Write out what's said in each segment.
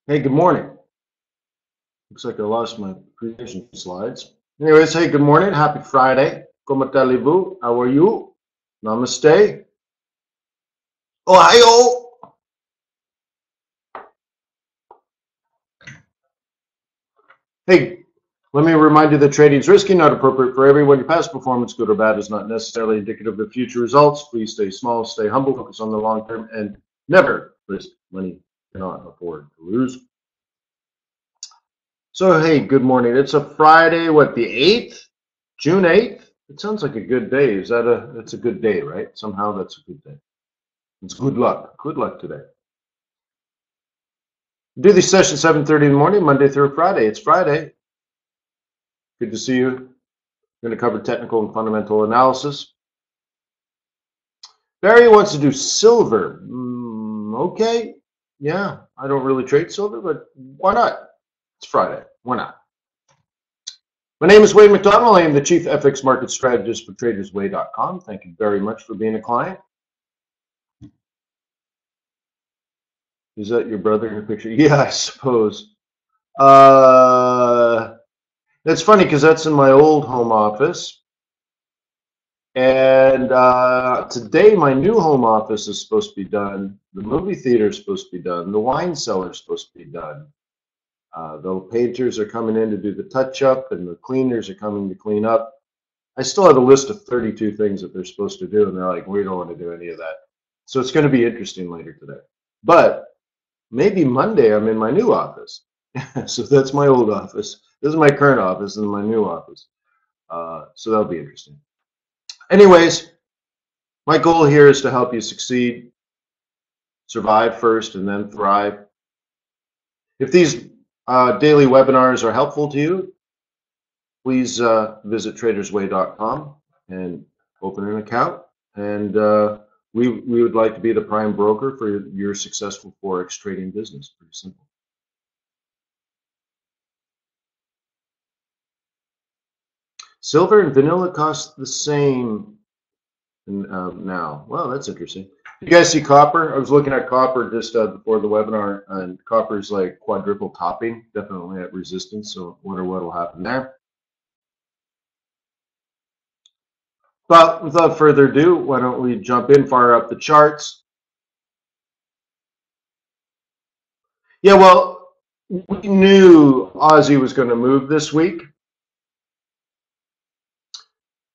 Hey, good morning. Looks like I lost my presentation slides. Anyways, hey, good morning. Happy Friday. ¿Cómo allez-vous? How are you? Namaste. Ohio. Hey, let me remind you that trading is risky, not appropriate for everyone. Your past performance, good or bad, is not necessarily indicative of future results. Please stay small, stay humble, focus on the long term, and never risk money you cannot afford to lose. So, hey, good morning. It's a Friday, what, the 8th? June 8th? It sounds like a good day. It's a good day, right? Somehow that's a good day. It's good luck. Good luck today. Do these sessions 7:30 in the morning, Monday through Friday. It's Friday. Good to see you. We're going to cover technical and fundamental analysis. Barry wants to do silver. Okay. Yeah, I don't really trade silver, but why not? It's Friday. Why not? My name is Wayne McDonell. I am the Chief FX Market Strategist for TradersWay.com. Thank you very much for being a client. Is that your brother in the picture? Yeah, I suppose. That's funny because that's in my old home office. And today my new home office is supposed to be done. The movie theater is supposed to be done. The wine cellar is supposed to be done. The painters are coming in to do the touch-up, and the cleaners are coming to clean up. I still have a list of 32 things that they're supposed to do, and they're like, we don't want to do any of that. So it's going to be interesting later today. But maybe Monday I'm in my new office. So that's my old office. This is my current office and my new office. So that'll be interesting. Anyways, my goal here is to help you succeed, survive first, and then thrive. If these daily webinars are helpful to you, please visit TradersWay.com and open an account. And we would like to be the prime broker for your successful Forex trading business. Pretty simple. Silver and vanilla cost the same now. Well, that's interesting. You guys see copper? I was looking at copper just before the webinar, and copper is like quadruple topping, definitely at resistance. So wonder what will happen there. But without further ado, why don't we jump in, fire up the charts? Yeah, well, we knew Aussie was going to move this week,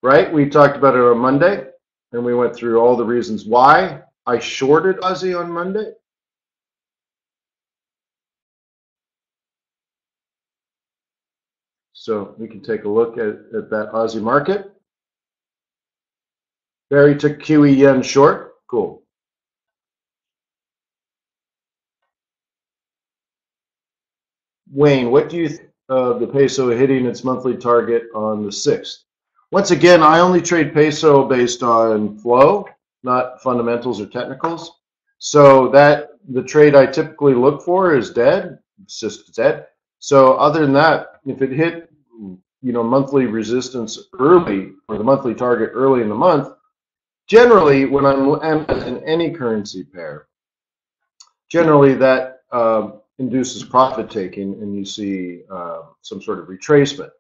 right? We talked about it on Monday, and we went through all the reasons why I shorted Aussie on Monday. So we can take a look at that Aussie market. Barry took QE yen short. Cool. Wayne, what do you think of the peso hitting its monthly target on the 6th? Once again, I only trade peso based on flow, not fundamentals or technicals. So that the trade I typically look for is dead. It's just dead. So other than that, if it hit, monthly resistance early, or the monthly target early in the month, generally when I'm in any currency pair, generally that induces profit taking, and you see some sort of retracement.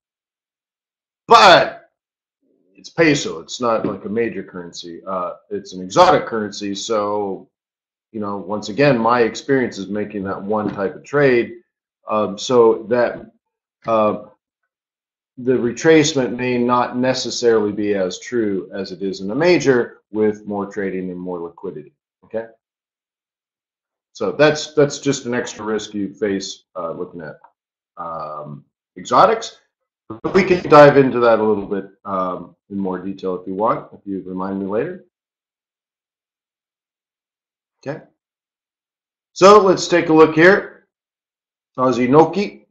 But it's peso. It's not like a major currency. It's an exotic currency. So, once again, my experience is making that one type of trade. So that the retracement may not necessarily be as true as it is in a major with more trading and more liquidity. Okay. So that's just an extra risk you face looking at exotics. But we can dive into that a little bit in more detail if you want, if you remind me later. Okay. So let's take a look here. Aussie Noki.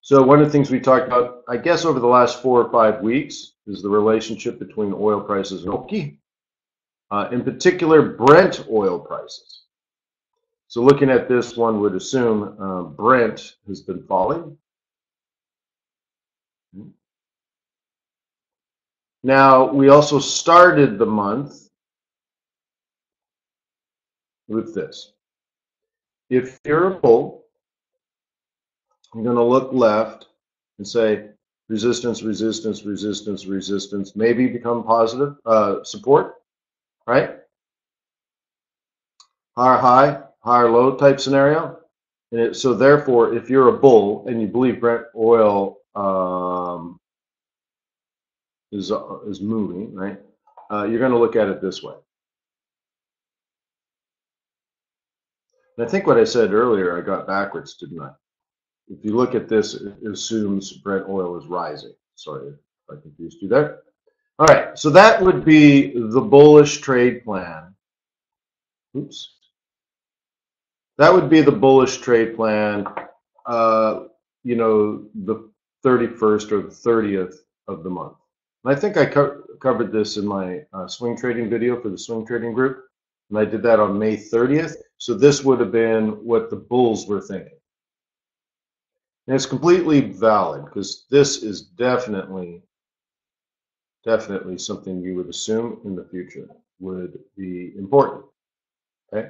So one of the things we talked about, I guess, over the last 4 or 5 weeks is the relationship between oil prices and Noki. In particular, Brent oil prices. So looking at this, one would assume Brent has been falling. Now, we also started the month with this. if you're a bull, I'm going to look left and say resistance, resistance, resistance, resistance, maybe become positive support, right? Higher high, higher low type scenario. And so therefore, if you're a bull and you believe Brent oil is moving, right? You're going to look at it this way. And I think what I said earlier, I got backwards, didn't I? If you look at this, it assumes Brent oil is rising. Sorry if I confused you there. All right, so that would be the bullish trade plan. Oops. That would be the bullish trade plan, you know, the 31st or the 30th of the month. And I think I covered this in my swing trading video for the swing trading group. And I did that on May 30th. So this would have been what the bulls were thinking. And it's completely valid because this is definitely something you would assume in the future would be important. Okay.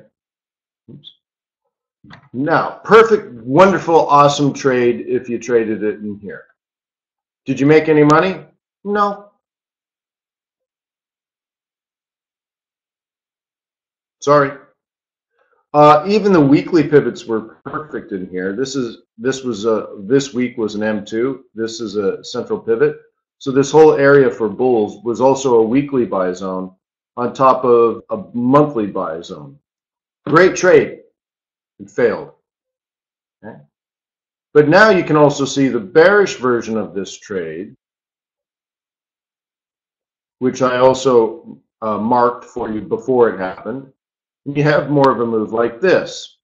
Oops. Now, perfect, wonderful, awesome trade if you traded it in here. Did you make any money? No. Sorry. Even the weekly pivots were perfect in here. This week was an M2. This is a central pivot. So this whole area for bulls was also a weekly buy zone on top of a monthly buy zone. Great trade. It failed. Okay. But now you can also see the bearish version of this trade, which I also marked for you before it happened. You have more of a move like this,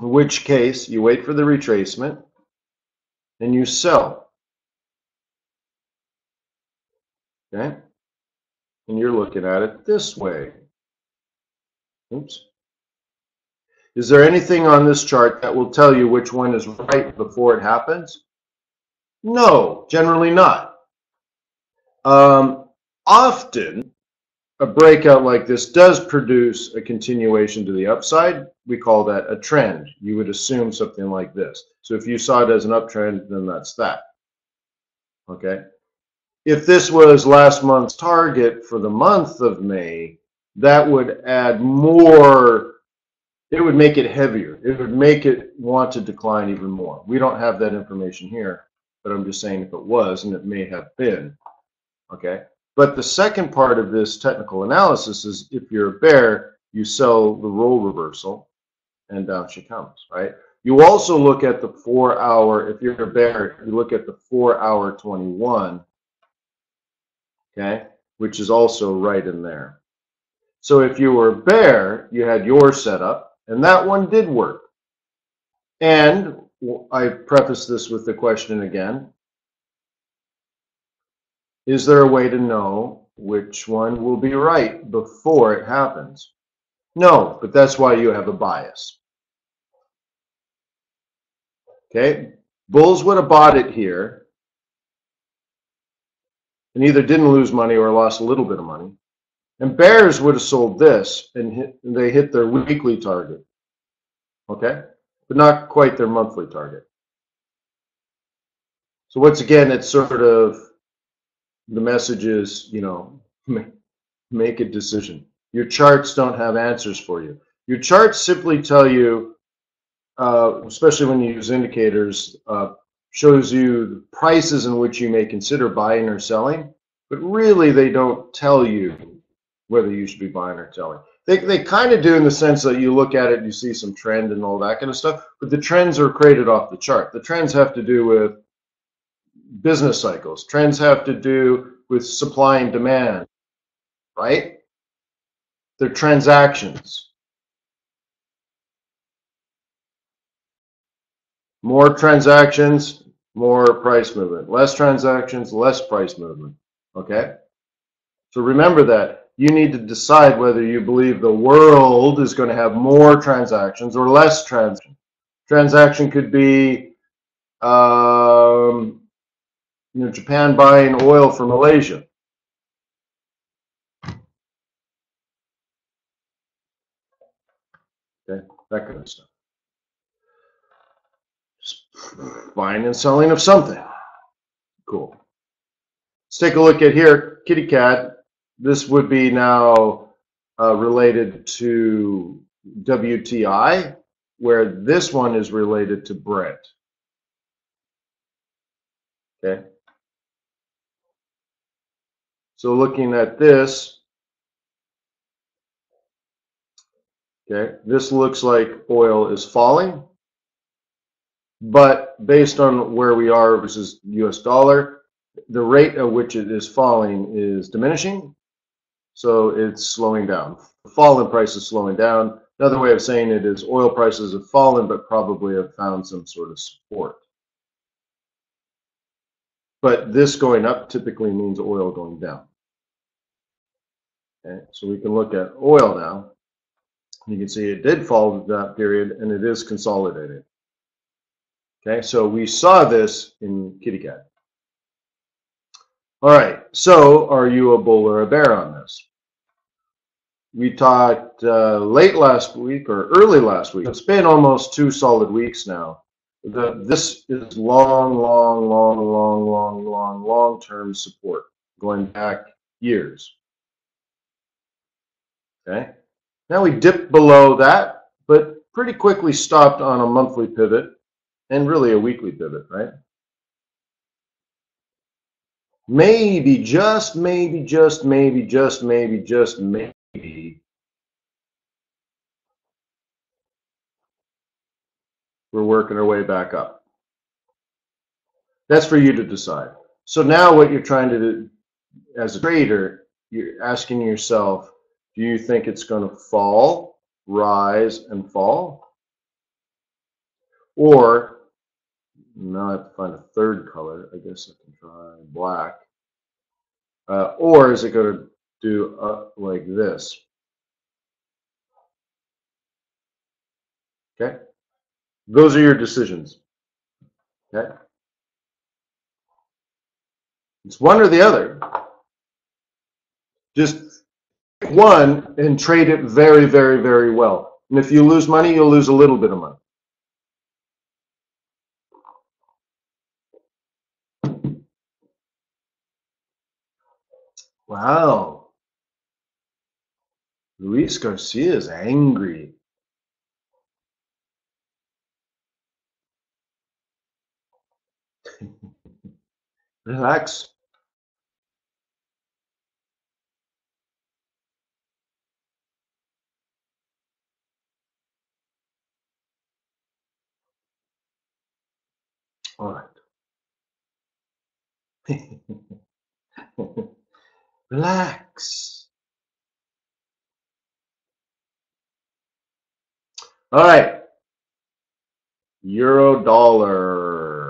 in which case you wait for the retracement and you sell. Okay? And you're looking at it this way. Oops. Is there anything on this chart that will tell you which one is right before it happens? No, generally not. Often, a breakout like this does produce a continuation to the upside. We call that a trend. You would assume something like this. So if you saw it as an uptrend, then that's that. Okay? If this was last month's target for the month of May, that would add more. It would make it heavier. It would make it want to decline even more. We don't have that information here, but I'm just saying if it was, and it may have been, okay? But the second part of this technical analysis is if you're a bear, you sell the role reversal, and down she comes, right? You also look at the 4 hour, if you're a bear, you look at the 4 hour 21, okay, which is also right in there. So if you were a bear, you had your setup, and that one did work. And I preface this with the question again. Is there a way to know which one will be right before it happens? No, but that's why you have a bias. Okay? Bulls would have bought it here and either didn't lose money or lost a little bit of money. And bears would have sold this and they hit their weekly target. Okay? But not quite their monthly target. So once again, it's sort of the message is, you know, make a decision. Your charts don't have answers for you. Your charts simply tell you, especially when you use indicators, shows you the prices in which you may consider buying or selling, but really they don't tell you whether you should be buying or selling. They kind of do in the sense that you look at it and you see some trend and all that kind of stuff, but the trends are created off the chart. The trends have to do with business cycles. Trends have to do with supply and demand, right? They're transactions. More transactions, more price movement. Less transactions, less price movement, okay? So remember that. You need to decide whether you believe the world is going to have more transactions or less transactions. Transaction could be, you know, Japan buying oil from Malaysia. Okay. that kind of stuff. Buying and selling of something. Cool. Let's take a look at here, kitty cat. This would be now related to WTI, where this one is related to Brent. Okay. So looking at this, okay, this looks like oil is falling, but based on where we are versus US dollar, the rate at which it is falling is diminishing, so it's slowing down. The fall in price is slowing down. Another way of saying it is oil prices have fallen, but probably have found some sort of support. But this going up typically means oil going down. Okay, so we can look at oil now. You can see it did fall in that period, and it is consolidating. Okay, so we saw this in kitty cat. All right, so are you a bull or a bear on this? We talked late last week or early last week. It's been almost 2 solid weeks now. This is long-term support going back years. Okay, now we dipped below that, but pretty quickly stopped on a monthly pivot and really a weekly pivot, right? Maybe, just maybe, we're working our way back up. That's for you to decide. So now what you're trying to do as a trader, you're asking yourself, do you think it's going to fall, rise, and fall? Or, now I have to find a third color. I guess I can try black. Or is it going to do like this? Okay? Those are your decisions. Okay? It's one or the other. Just pick one and trade it very, very, very well. And if you lose money, you'll lose a little bit of money. Wow. Luis Garcia is angry. Relax. All right. Relax. All right. Euro dollar.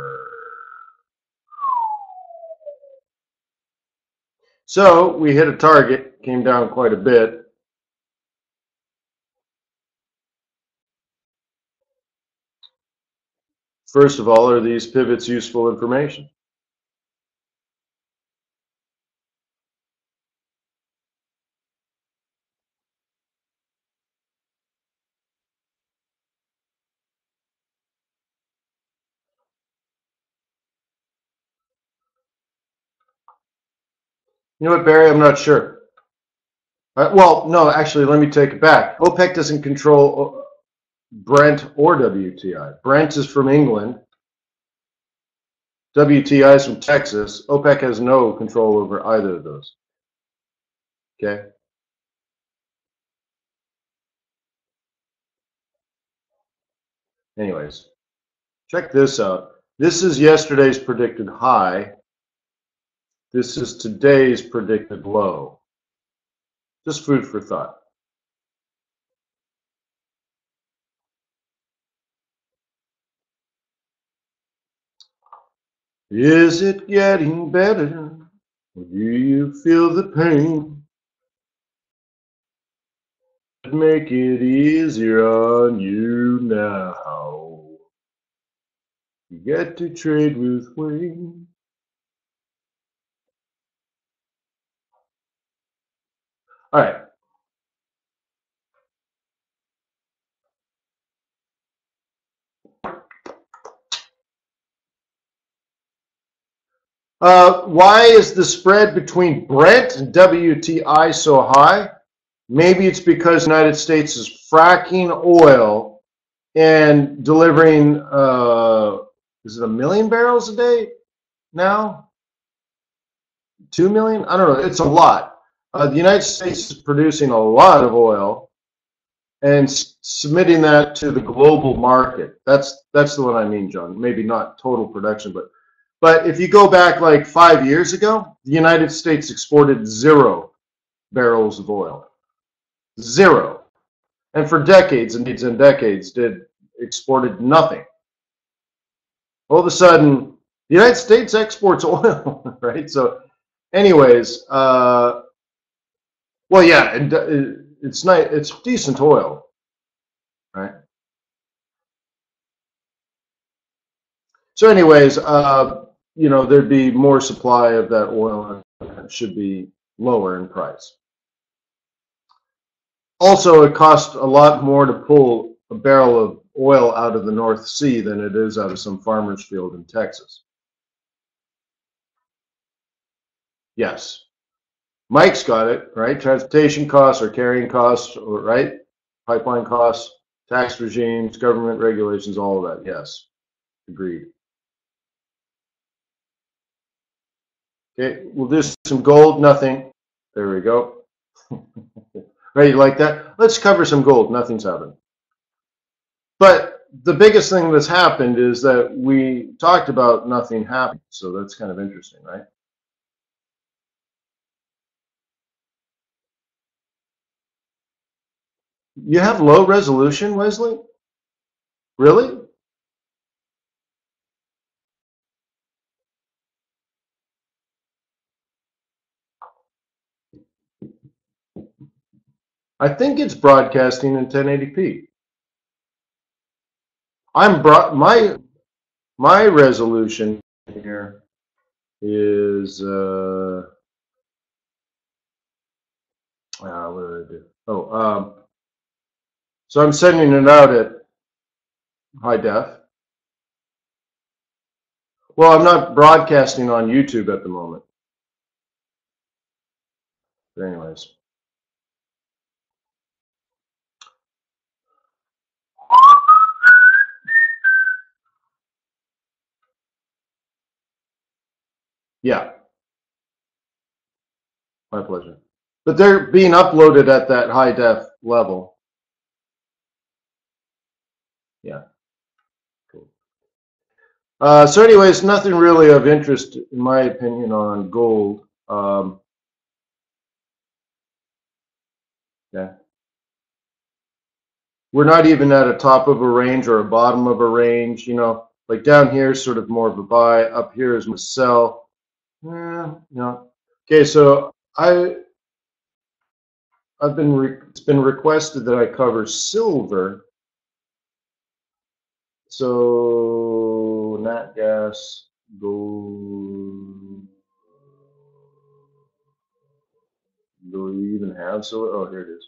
So we hit a target, came down quite a bit. First of all, are these pivots useful information? You know what, Barry? I'm not sure. Well, no, actually, let me take it back. OPEC doesn't control Brent or WTI. Brent is from England. WTI is from Texas. OPEC has no control over either of those. Okay? Anyways, check this out. This is yesterday's predicted high. This is today's predicted low. Just food for thought. Is it getting better? Or do you feel the pain? Make it easier on you now. You get to trade with Wayne. All right. Why is the spread between Brent and WTI so high? Maybe it's because the United States is fracking oil and delivering, is it 1 million barrels a day now? 2 million? I don't know. It's a lot. The United States is producing a lot of oil and submitting that to the global market. That's the one I mean, John. Maybe not total production, but if you go back like 5 years ago, the United States exported 0 barrels of oil. 0. And for decades and decades exported nothing. All of a sudden, the United States exports oil, right? So anyways, well, yeah, it's nice, it's decent oil, right? So anyways, you know, there'd be more supply of that oil and it should be lower in price. Also, it costs a lot more to pull a barrel of oil out of the North Sea than it is out of some farmer's field in Texas. Yes. Mike's got it, right? Transportation costs or carrying costs, or right? Pipeline costs, tax regimes, government regulations, all of that. Yes. Agreed. Okay, we'll do some gold, nothing. There we go. Right, you like that? Let's cover some gold. Nothing's happened. But the biggest thing that's happened is that we talked about nothing happened. So that's kind of interesting, right? You have low resolution, Wesley? Really? I think it's broadcasting in 1080p. My resolution here is what did I do? Oh, so I'm sending it out at high def. Well, I'm not broadcasting on YouTube at the moment. But anyways. Yeah, my pleasure. But they're being uploaded at that high def level. Yeah. Cool. So anyways, nothing really of interest, in my opinion, on gold. Yeah. We're not even at a top of a range or a bottom of a range, you know, like down here is sort of more of a buy, up here is a sell. No. Okay, so it's been requested that I cover silver. So nat gas, gold. Do we even have silver? Oh, here it is.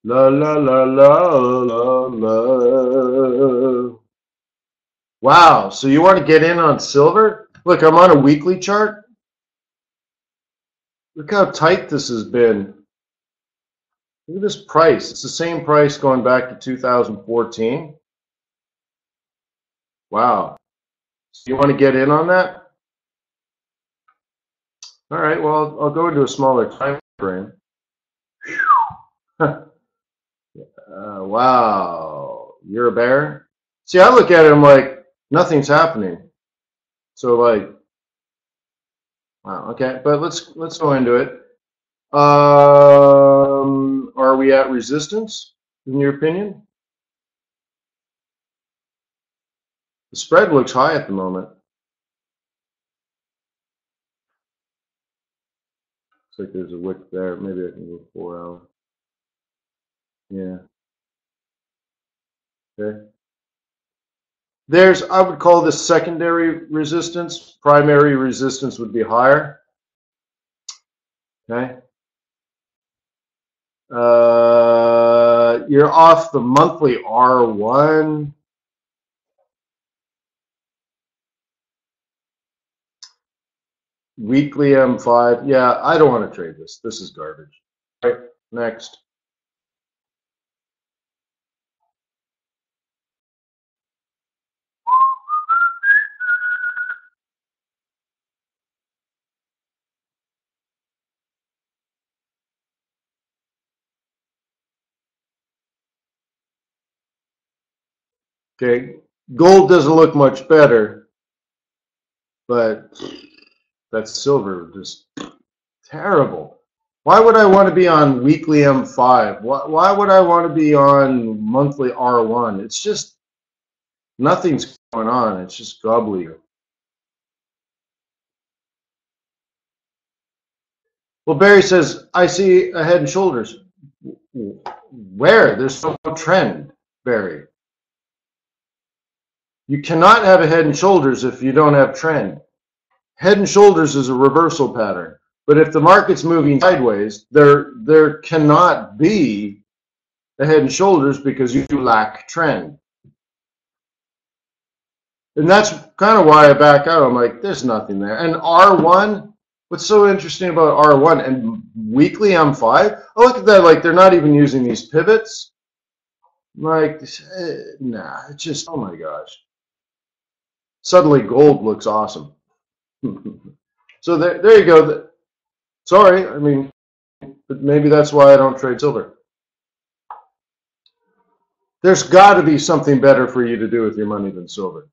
La la la la la la. Wow, so you want to get in on silver? Look, I'm on a weekly chart. Look how tight this has been. Look at this price. It's the same price going back to 2014. Wow. So you want to get in on that? All right, well, I'll go into a smaller time frame. Wow, you're a bear? See, I look at it, I'm like, nothing's happening. So like, wow, okay, but let's go into it. Are we at resistance, in your opinion? The spread looks high at the moment. Looks like there's a wick there. Maybe I can go 4 hour. Yeah. Okay. I would call this secondary resistance. Primary resistance would be higher. Okay. you're off the monthly R1. Weekly M5. Yeah, I don't want to trade this. This is garbage. All right, next. Okay, gold doesn't look much better, but that's silver, just terrible. Why would I want to be on weekly M5? Why would I want to be on monthly R1? It's just nothing's going on. It's just gobbledygook. Well, Barry says, I see a head and shoulders. Where? There's no trend, Barry. You cannot have a head and shoulders if you don't have trend. Head and shoulders is a reversal pattern. But if the market's moving sideways, there cannot be a head and shoulders because you lack trend. And that's kind of why I back out. I'm like, there's nothing there. And R1, what's so interesting about R1 and weekly M5? Oh, look at that. Like, they're not even using these pivots. Like, nah, it's just, oh my gosh. Suddenly gold looks awesome. So there you go. Sorry, I mean, but maybe that's why I don't trade silver. There's got to be something better for you to do with your money than silver.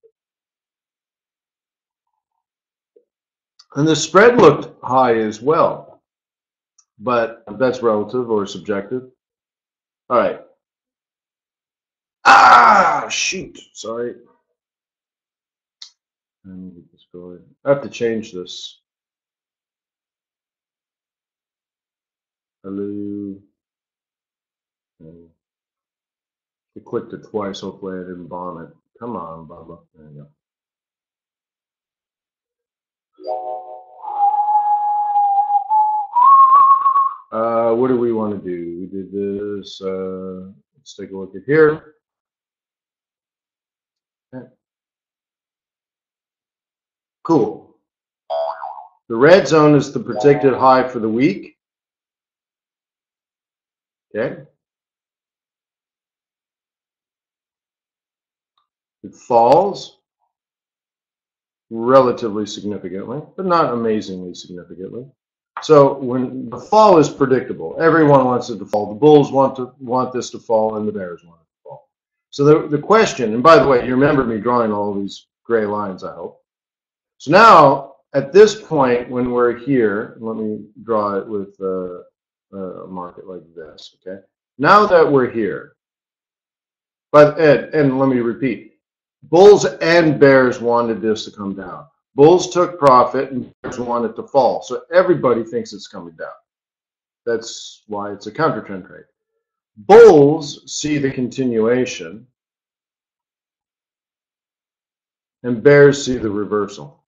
And the spread looked high as well, but that's relative or subjective. All right. Ah, shoot. Sorry. I have to change this. Hello. I clicked it twice. Hopefully I didn't bomb it. Come on, Bubba. There you go. What do we want to do? We did this. Let's take a look at here. Okay. Cool. The red zone is the predicted high for the week. Okay. It falls relatively significantly, but not amazingly significantly. So when the fall is predictable, everyone wants it to fall. The bulls want this to fall, and the bears want it to fall. So the question, and by the way, you remember me drawing all these gray lines, I hope. So now at this point, when we're here, let me draw it with a market like this. Okay. Now that we're here, but and let me repeat. Bulls and bears wanted this to come down. Bulls took profit and bears want it to fall. So everybody thinks it's coming down. That's why it's a counter trend trade. Bulls see the continuation and bears see the reversal.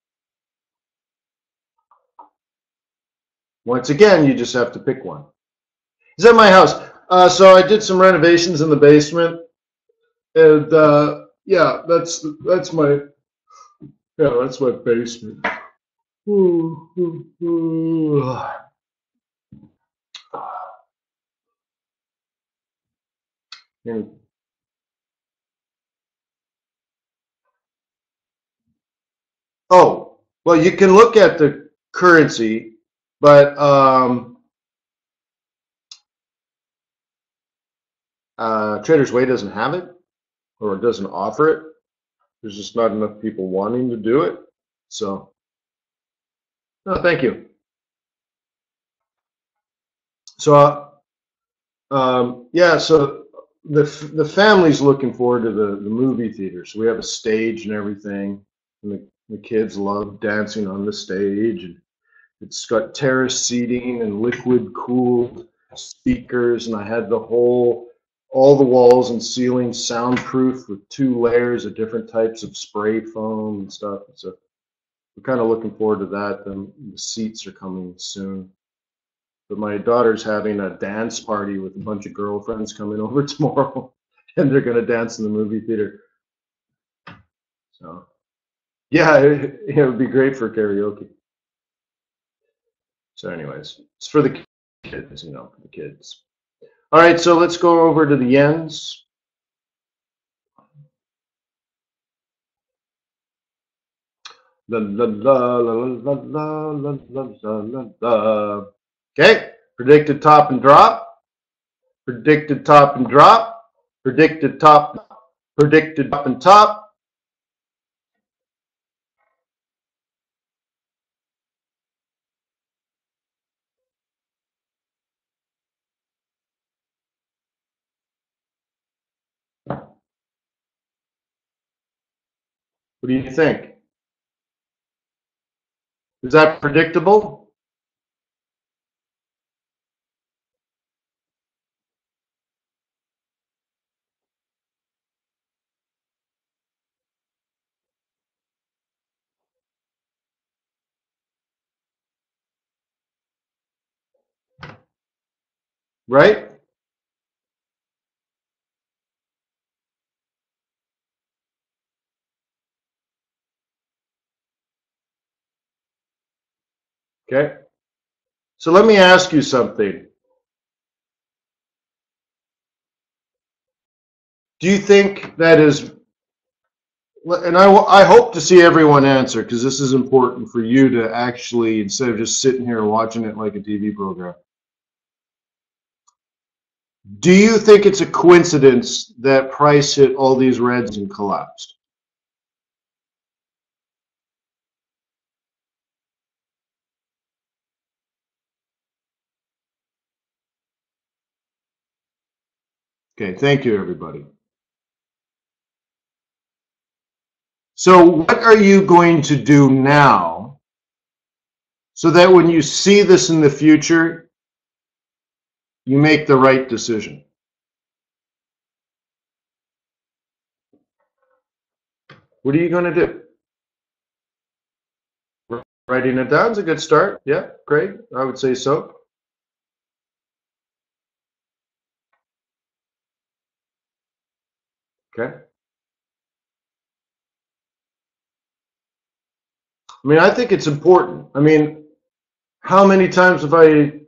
Once again, you just have to pick one. Is that my house? So I did some renovations in the basement, and yeah, that's my basement. Oh, well, you can look at the currency, but TradersWay doesn't have it or doesn't offer it. There's just not enough people wanting to do it. So, no, thank you. So, yeah, so the family's looking forward to the movie theater. So we have a stage and everything. And the kids love dancing on the stage. And it's got terrace seating and liquid cooled speakers. And I had all the walls and ceilings soundproof with 2 layers of different types of spray foam and stuff. So we're kind of looking forward to that. The seats are coming soon. But my daughter's having a dance party with a bunch of girlfriends coming over tomorrow, and they're going to dance in the movie theater. So, yeah, it would be great for karaoke. So anyways, it's for the kids, for the kids. All right, so let's go over to the yens. La la la la la la la la la la. Okay, predicted top and drop. Predicted top and drop. Predicted top. Predicted top and top. What do you think? Is that predictable? Right? Okay. So let me ask you something. Do you think that is, and I hope to see everyone answer because this is important for you to actually, instead of just sitting here watching it like a TV program. Do you think it's a coincidence that price hit all these reds and collapsed? Okay, thank you, everybody. So what are you going to do now so that when you see this in the future, you make the right decision? What are you going to do? Writing it down is a good start. Yeah, great. I would say so. Okay. I mean, I think it's important. I mean, how many times have I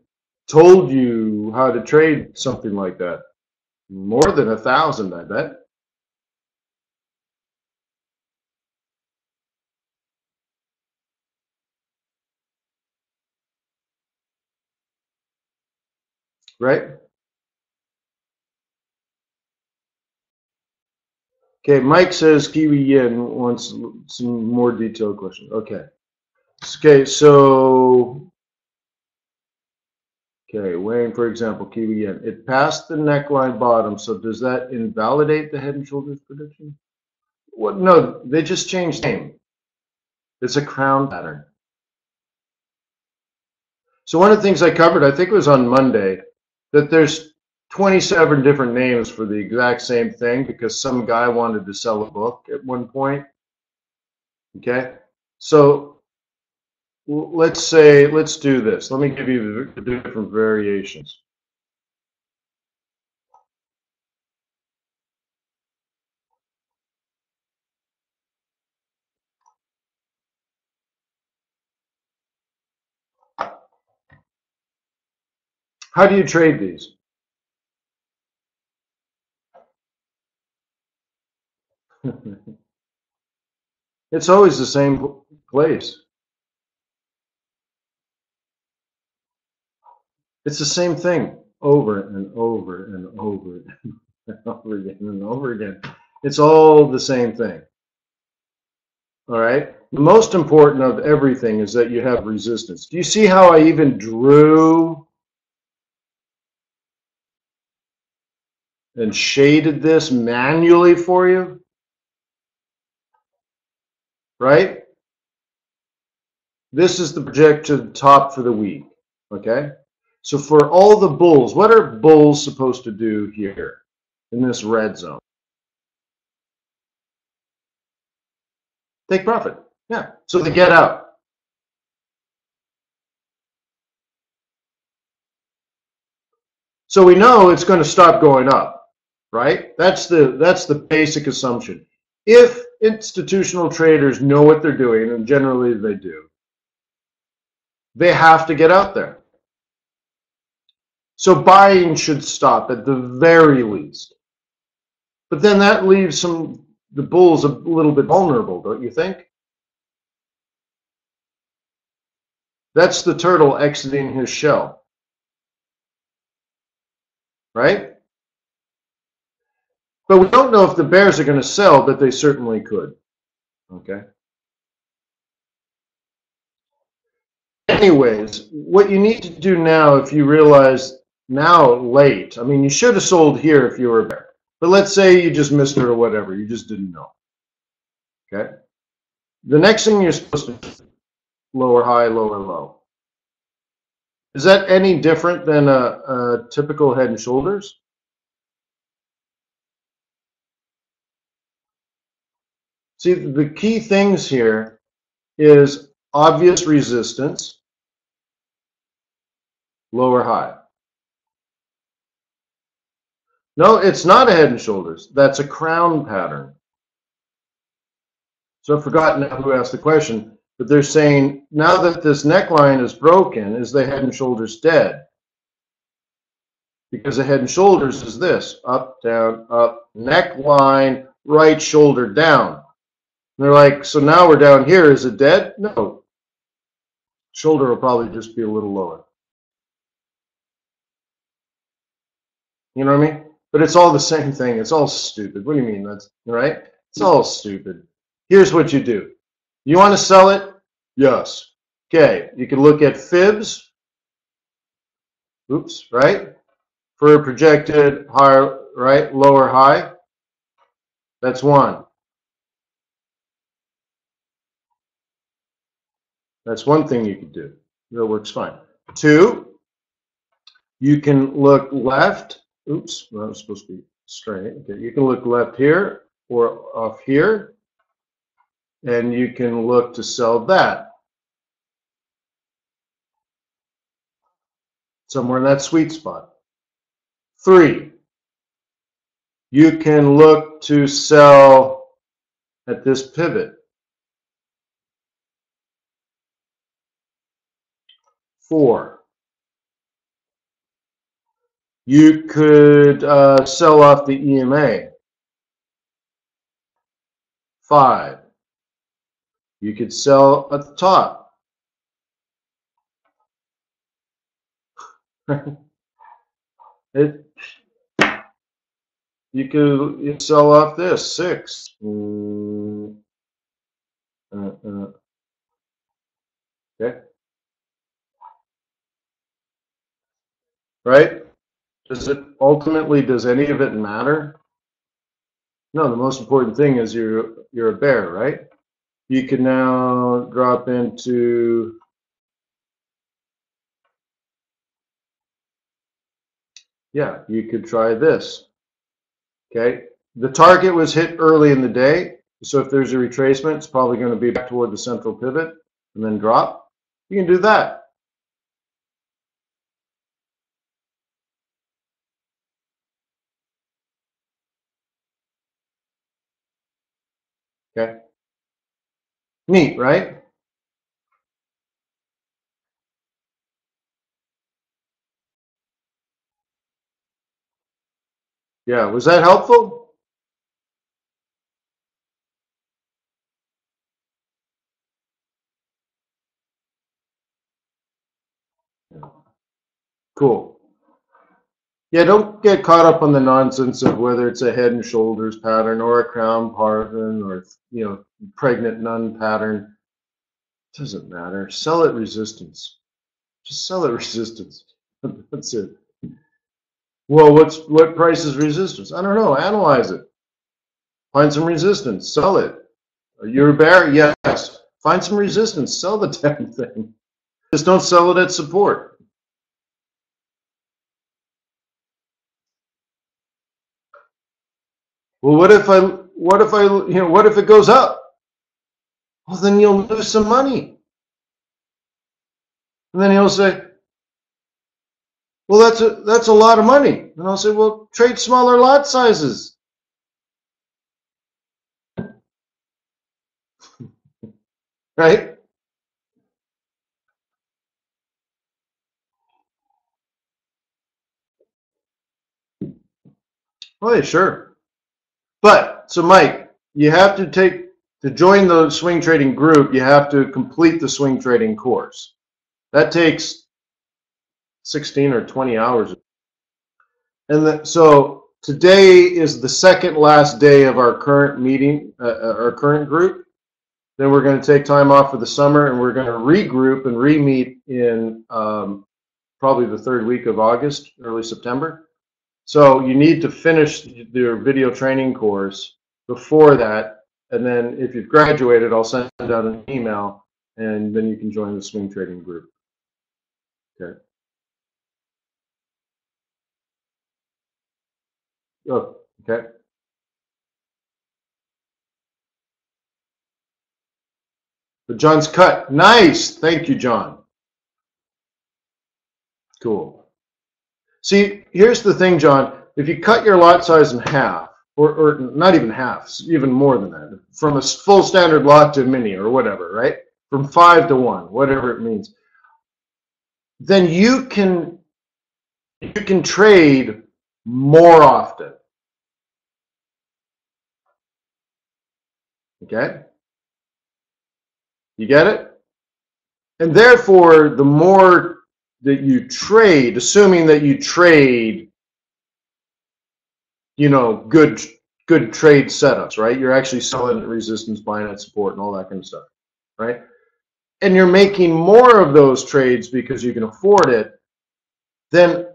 told you how to trade something like that? More than 1,000, I bet. Right? Okay, Mike says Kiwi Yen wants some more detailed questions. Okay. Okay, so, okay, Wayne, for example, Kiwi Yen. It passed the neckline bottom, so does that invalidate the head and shoulders prediction? What? No, they just changed name. It's a crown pattern. So one of the things I covered, I think it was on Monday, that there's 27 different names for the exact same thing because some guy wanted to sell a book at one point. Okay, so let's do this. Let me give you the different variations. How do you trade these? It's always the same place. It's the same thing over and over and over and over again and over again. It's all the same thing. All right. The most important of everything is that you have resistance. Do you see how I even drew and shaded this manually for you? Right? This is the projected top for the week. Okay. So for all the bulls, what are bulls supposed to do here in this red zone? Take profit. Yeah. So they get out. So we know it's going to stop going up, right? That's the basic assumption. If institutional traders know what they're doing, and generally they do, they have to get out there. So buying should stop at the very least. But then that leaves the bulls a little bit vulnerable, don't you think? That's the turtle exiting his shell, right? But we don't know if the bears are going to sell, but they certainly could, okay? Anyways, what you need to do now, if you realize now late, I mean, you should have sold here if you were a bear. But let's say you just missed it or whatever, you just didn't know, okay? The next thing you're supposed to do, lower high, lower low. Is that any different than a typical head and shoulders? See, the key things here is obvious resistance, lower high. No, it's not a head and shoulders. That's a crown pattern. So I've forgotten now who asked the question, but they're saying now that this neckline is broken, is the head and shoulders dead? Because the head and shoulders is this, up, down, up, neckline, right shoulder down. And they're like, so now we're down here, is it dead? No. Shoulder will probably just be a little lower. You know what I mean? But it's all the same thing. It's all stupid. What do you mean? That's right? It's all stupid. Here's what you do. You want to sell it? Yes. Okay. You can look at fibs. Oops, right? For a projected higher, right? Lower high. That's one. That's one thing you could do. That works fine. Two, you can look left. Oops, well, that was supposed to be straight. Okay, you can look left here or off here, and you can look to sell that. Somewhere in that sweet spot. Three, you can look to sell at this pivot. Four, you could sell off the EMA. Five, you could sell at the top. You could sell off this. Six. Okay. Right? Does any of it matter? No, the most important thing is you're a bear, right? You can now drop into you could try this. Okay. The target was hit early in the day, so if there's a retracement, it's probably going to be back toward the central pivot and then drop. You can do that. Okay. Neat, right? Yeah, was that helpful? Cool. Yeah, don't get caught up on the nonsense of whether it's a head and shoulders pattern or a crown pattern or, pregnant nun pattern. It doesn't matter. Sell at resistance. Just sell at resistance. That's it. Well, what price is resistance? I don't know. Analyze it. Find some resistance. Sell it. Are you a bear? Yes. Find some resistance. Sell the damn thing. Just don't sell it at support. Well, what if it goes up? Well, then you'll lose some money. And then he'll say, Well, that's a lot of money. And I'll say, well, trade smaller lot sizes. Right? Oh, yeah, sure. But, so Mike, you have to join the swing trading group, you have to complete the swing trading course. That takes 16 or 20 hours. And so today is the second last day of our current meeting, our current group. Then we're going to take time off for the summer, and we're going to regroup and re-meet in probably the third week of August, early September. So you need to finish your video training course before that, and then if you've graduated, I'll send out an email, and then you can join the swing trading group. Okay. Oh, okay. But John's cut. Nice. Thank you, John. Cool. See, here's the thing, John. If you cut your lot size in half, or not even half, even more than that, from a full standard lot to mini or whatever, right? From 5 to 1, whatever it means, then you can trade more often. Okay? You get it? And therefore, the more that you trade, assuming that you trade, you know, good trade setups, right? You're actually selling at resistance, buying at support, and all that kind of stuff, right? And you're making more of those trades because you can afford it, then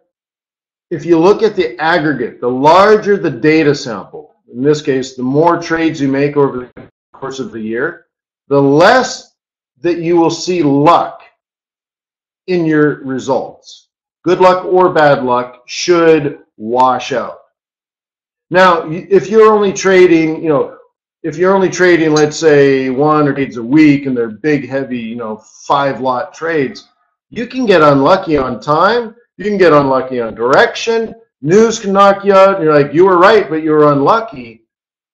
if you look at the aggregate, the larger the data sample, in this case, the more trades you make over the course of the year, the less that you will see luck in your results. Good luck or bad luck should wash out. Now, if you're only trading, you know, if you're only trading, let's say 1 or 2 trades a week, and they're big, heavy, you know, 5-lot trades, you can get unlucky on time. You can get unlucky on direction. News can knock you out. And you're like, you were right, but you were unlucky.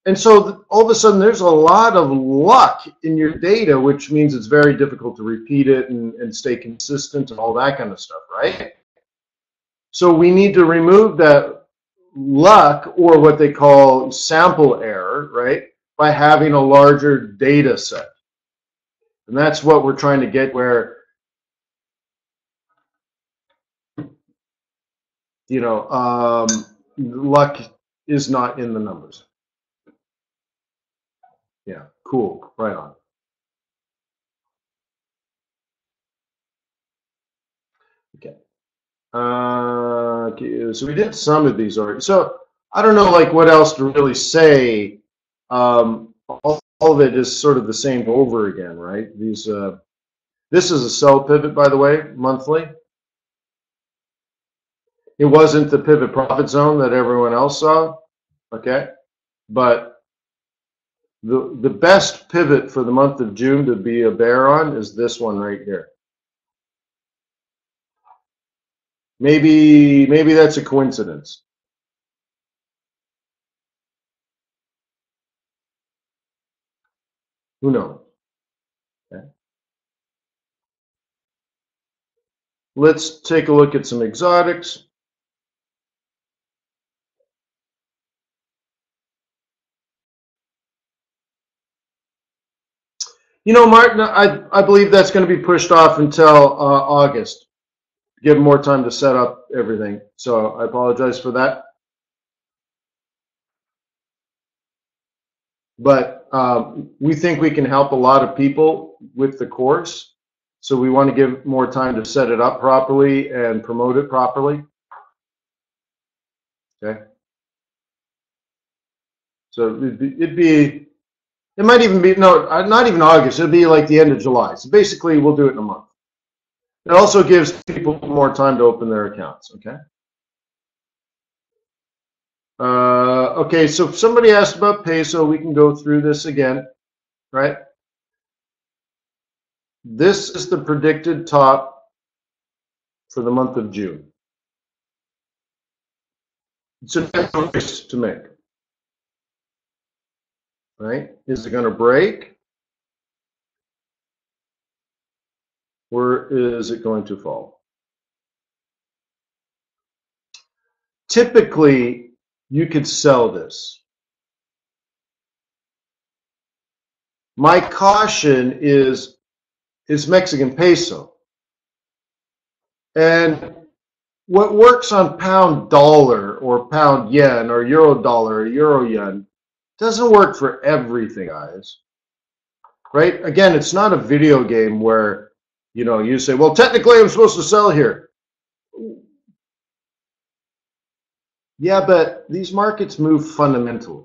And so all of a sudden, there's a lot of luck in your data, which means it's very difficult to repeat it and stay consistent and all that kind of stuff, right? So we need to remove that luck, or what they call sample error, right, by having a larger data set. And that's what we're trying to get, where, you know, luck is not in the numbers. Yeah, cool, right on. Okay. So we did some of these already. So I don't know, like, what else to really say. All of it is sort of the same over again, right? These. This is a sell pivot, by the way, monthly. It wasn't the pivot profit zone that everyone else saw, okay? But the best pivot for the month of June to be a bear on is this one right here. Maybe that's a coincidence. Who knows? Okay. Let's take a look at some exotics. You know, Martin, I believe that's going to be pushed off until August. Give more time to set up everything. So I apologize for that. But we think we can help a lot of people with the course. So we want to give more time to set it up properly and promote it properly. Okay. So it might even be, no, not even August. It'll be like the end of July. So basically, we'll do it in a month. It also gives people more time to open their accounts. Okay. Okay, so if somebody asked about peso, we can go through this again, right? This is the predicted top for the month of June. It's a choice to make, right? Is it going to break or is it going to fall? Typically, you could sell this. My caution is Mexican peso. And what works on pound dollar or pound yen or euro dollar or euro yen doesn't work for everything, guys. Right? Again, it's not a video game where, you say, well, technically I'm supposed to sell here. Yeah, but these markets move fundamentally,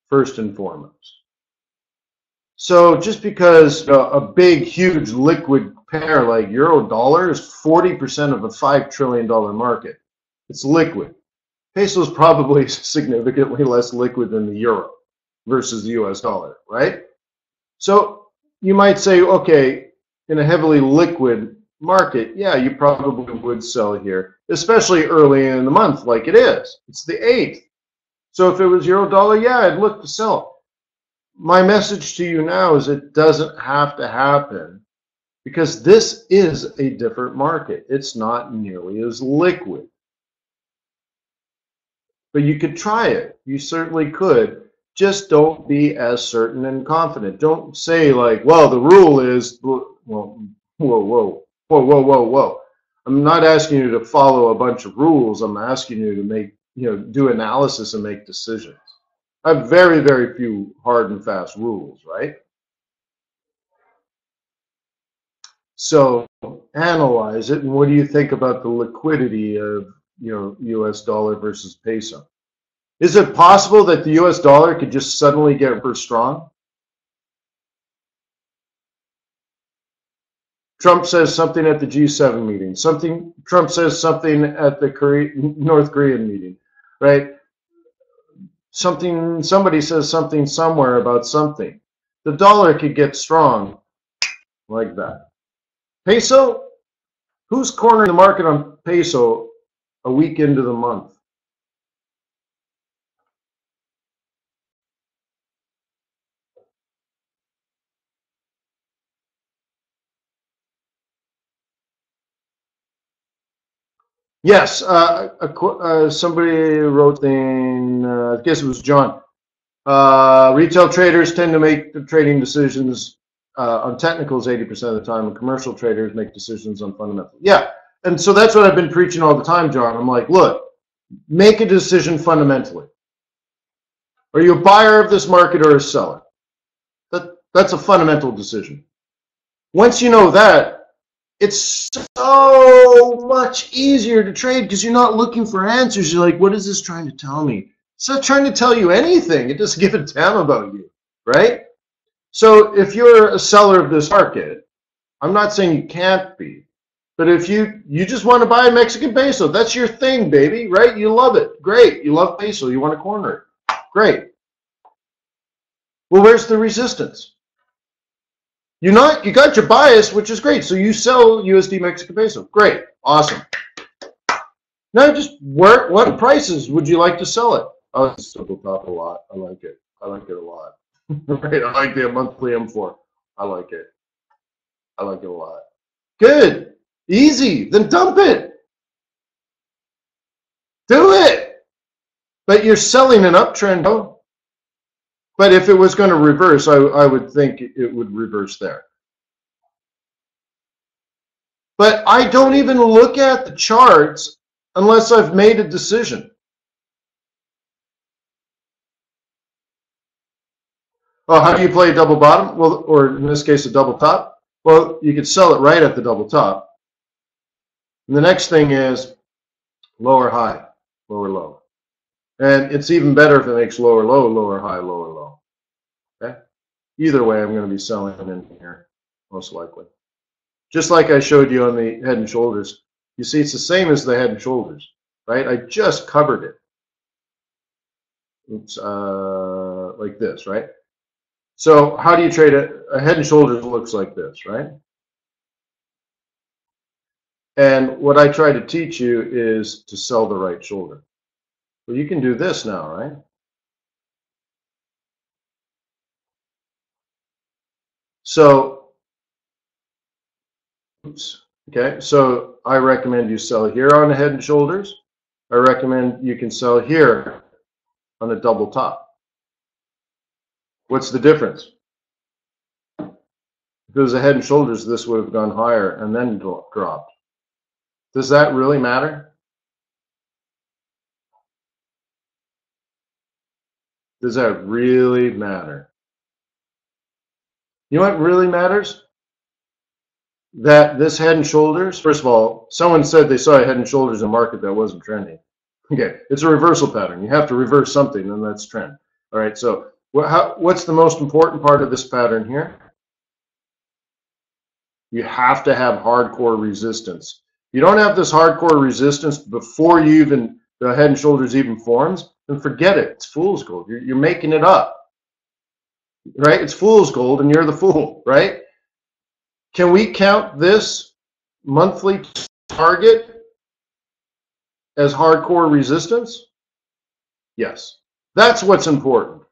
first and foremost. So just because a big, huge liquid pair like euro dollar is 40% of a $5 trillion market, it's liquid. Peso is probably significantly less liquid than the euro versus the US dollar, right? So you might say, okay, in a heavily liquid market, yeah, you probably would sell here, especially early in the month like it is. It's the 8th. So if it was euro dollar, yeah, I'd look to sell. My message to you now is it doesn't have to happen because this is a different market. It's not nearly as liquid. But you could try it. You certainly could. Just don't be as certain and confident. Don't say like, well, the rule is, well, whoa, whoa, whoa, whoa, whoa, whoa. I'm not asking you to follow a bunch of rules. I'm asking you to make, do analysis and make decisions. I have very, very few hard and fast rules, right? So analyze it, and what do you think about the liquidity of, US dollar versus peso? Is it possible that the US dollar could just suddenly get super strong? Trump says something at the G7 meeting. Trump says something at the North Korean meeting, right? Somebody says something somewhere about something. The dollar could get strong like that. Peso? Who's cornering the market on peso a week into the month? Yes, somebody wrote in, I guess it was John. Retail traders tend to make the trading decisions on technicals 80% of the time, and commercial traders make decisions on fundamentals. Yeah, and so that's what I've been preaching all the time, John. I'm like, look, make a decision fundamentally. Are you a buyer of this market or a seller? That's a fundamental decision. Once you know that, it's so much easier to trade because you're not looking for answers. You're like, what is this trying to tell me? It's not trying to tell you anything. It doesn't give a damn about you, right? So if you're a seller of this market, I'm not saying you can't be, but if you just want to buy a Mexican peso, that's your thing, baby, right? You love it. Great. You love peso. You want to corner it. Great. Well, where's the resistance? You got your bias, which is great. So you sell USD Mexican peso. Great. Awesome. Now just what prices would you like to sell it? Oh, it's double top a lot. I like it. I like it a lot. Right. I like the monthly M4. I like it. I like it a lot. Good. Easy. Then dump it. Do it. But you're selling an uptrend, though. But if it was going to reverse, I would think it would reverse there. But I don't even look at the charts unless I've made a decision. Oh, how do you play a double bottom? Well, or in this case, a double top? Well, you could sell it right at the double top. And the next thing is lower high, lower low. And it's even better if it makes lower low, lower high, lower low. Okay? Either way, I'm going to be selling in here, most likely. Just like I showed you on the head and shoulders. You see, it's the same as the head and shoulders, right? I just covered it. Oops, like this, right? So how do you trade it? A head and shoulders looks like this, right? And what I try to teach you is to sell the right shoulder. Well, you can do this now, right? So, oops. Okay, so I recommend you sell here on the head and shoulders. I recommend you can sell here on a double top. What's the difference? If it was a head and shoulders, this would have gone higher and then dropped. Does that really matter? Does that really matter? You know what really matters? That this head and shoulders, first of all, someone said they saw a head and shoulders in a market that wasn't trending. Okay, it's a reversal pattern. You have to reverse something, and that's trend. All right, so what's the most important part of this pattern here? You have to have hardcore resistance. You don't have this hardcore resistance before you even, the head and shoulders even forms, then forget it. It's fool's gold. You're making it up, right? It's fool's gold, and you're the fool, right? Can we count this monthly target as hardcore resistance? Yes. That's what's important.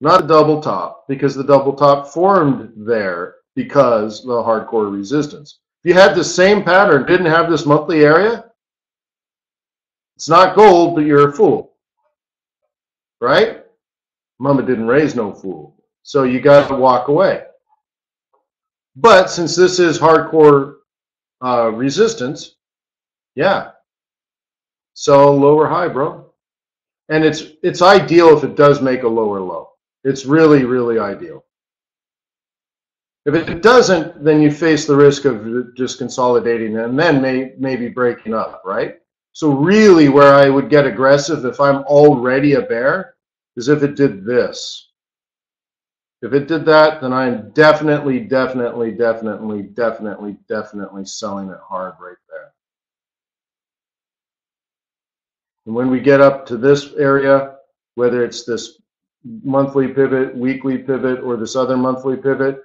Not a double top, because the double top formed there because of the hardcore resistance. If you had the same pattern, didn't have this monthly area, it's not gold, but you're a fool, right? Mama didn't raise no fool. So you got to walk away. But since this is hardcore resistance, yeah, sell lower high, bro. And it's ideal if it does make a lower low. It's really, really ideal. If it doesn't, then you face the risk of just consolidating and then maybe breaking up, right? So really where I would get aggressive if I'm already a bear is if it did this. If it did that, then I'm definitely selling it hard right there. And when we get up to this area, whether it's this monthly pivot, weekly pivot, or this other monthly pivot,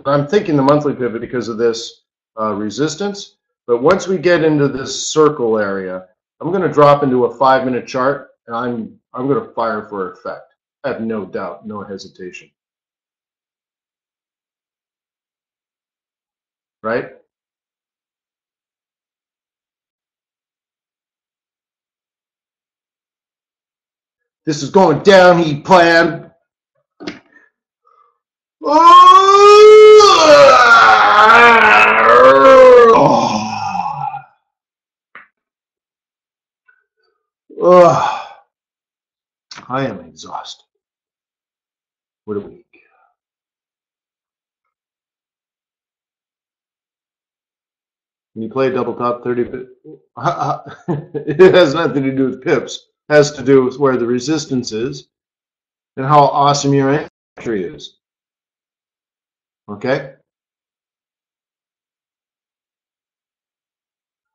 I'm thinking the monthly pivot because of this resistance. But once we get into this circle area, I'm going to drop into a 5-minute chart, and I'm going to fire for effect. I have no doubt, no hesitation. Right? This is going down, he planned. I am exhausted. What a week. When you play double top 30, it has nothing to do with pips. It has to do with where the resistance is and how awesome your entry is. Okay?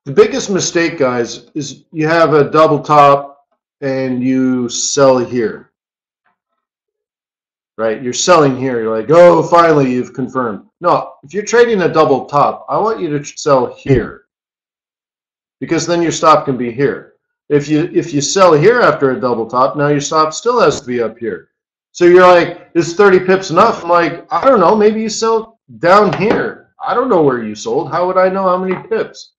The biggest mistake, guys, is you have a double top and you sell here. Right? You're selling here. You're like, oh, finally, you've confirmed. No, if you're trading a double top, I want you to sell here because then your stop can be here. If you sell here after a double top, now your stop still has to be up here. So you're like, is 30 pips enough? I'm like, I don't know. Maybe you sell down here. I don't know where you sold. How would I know how many pips?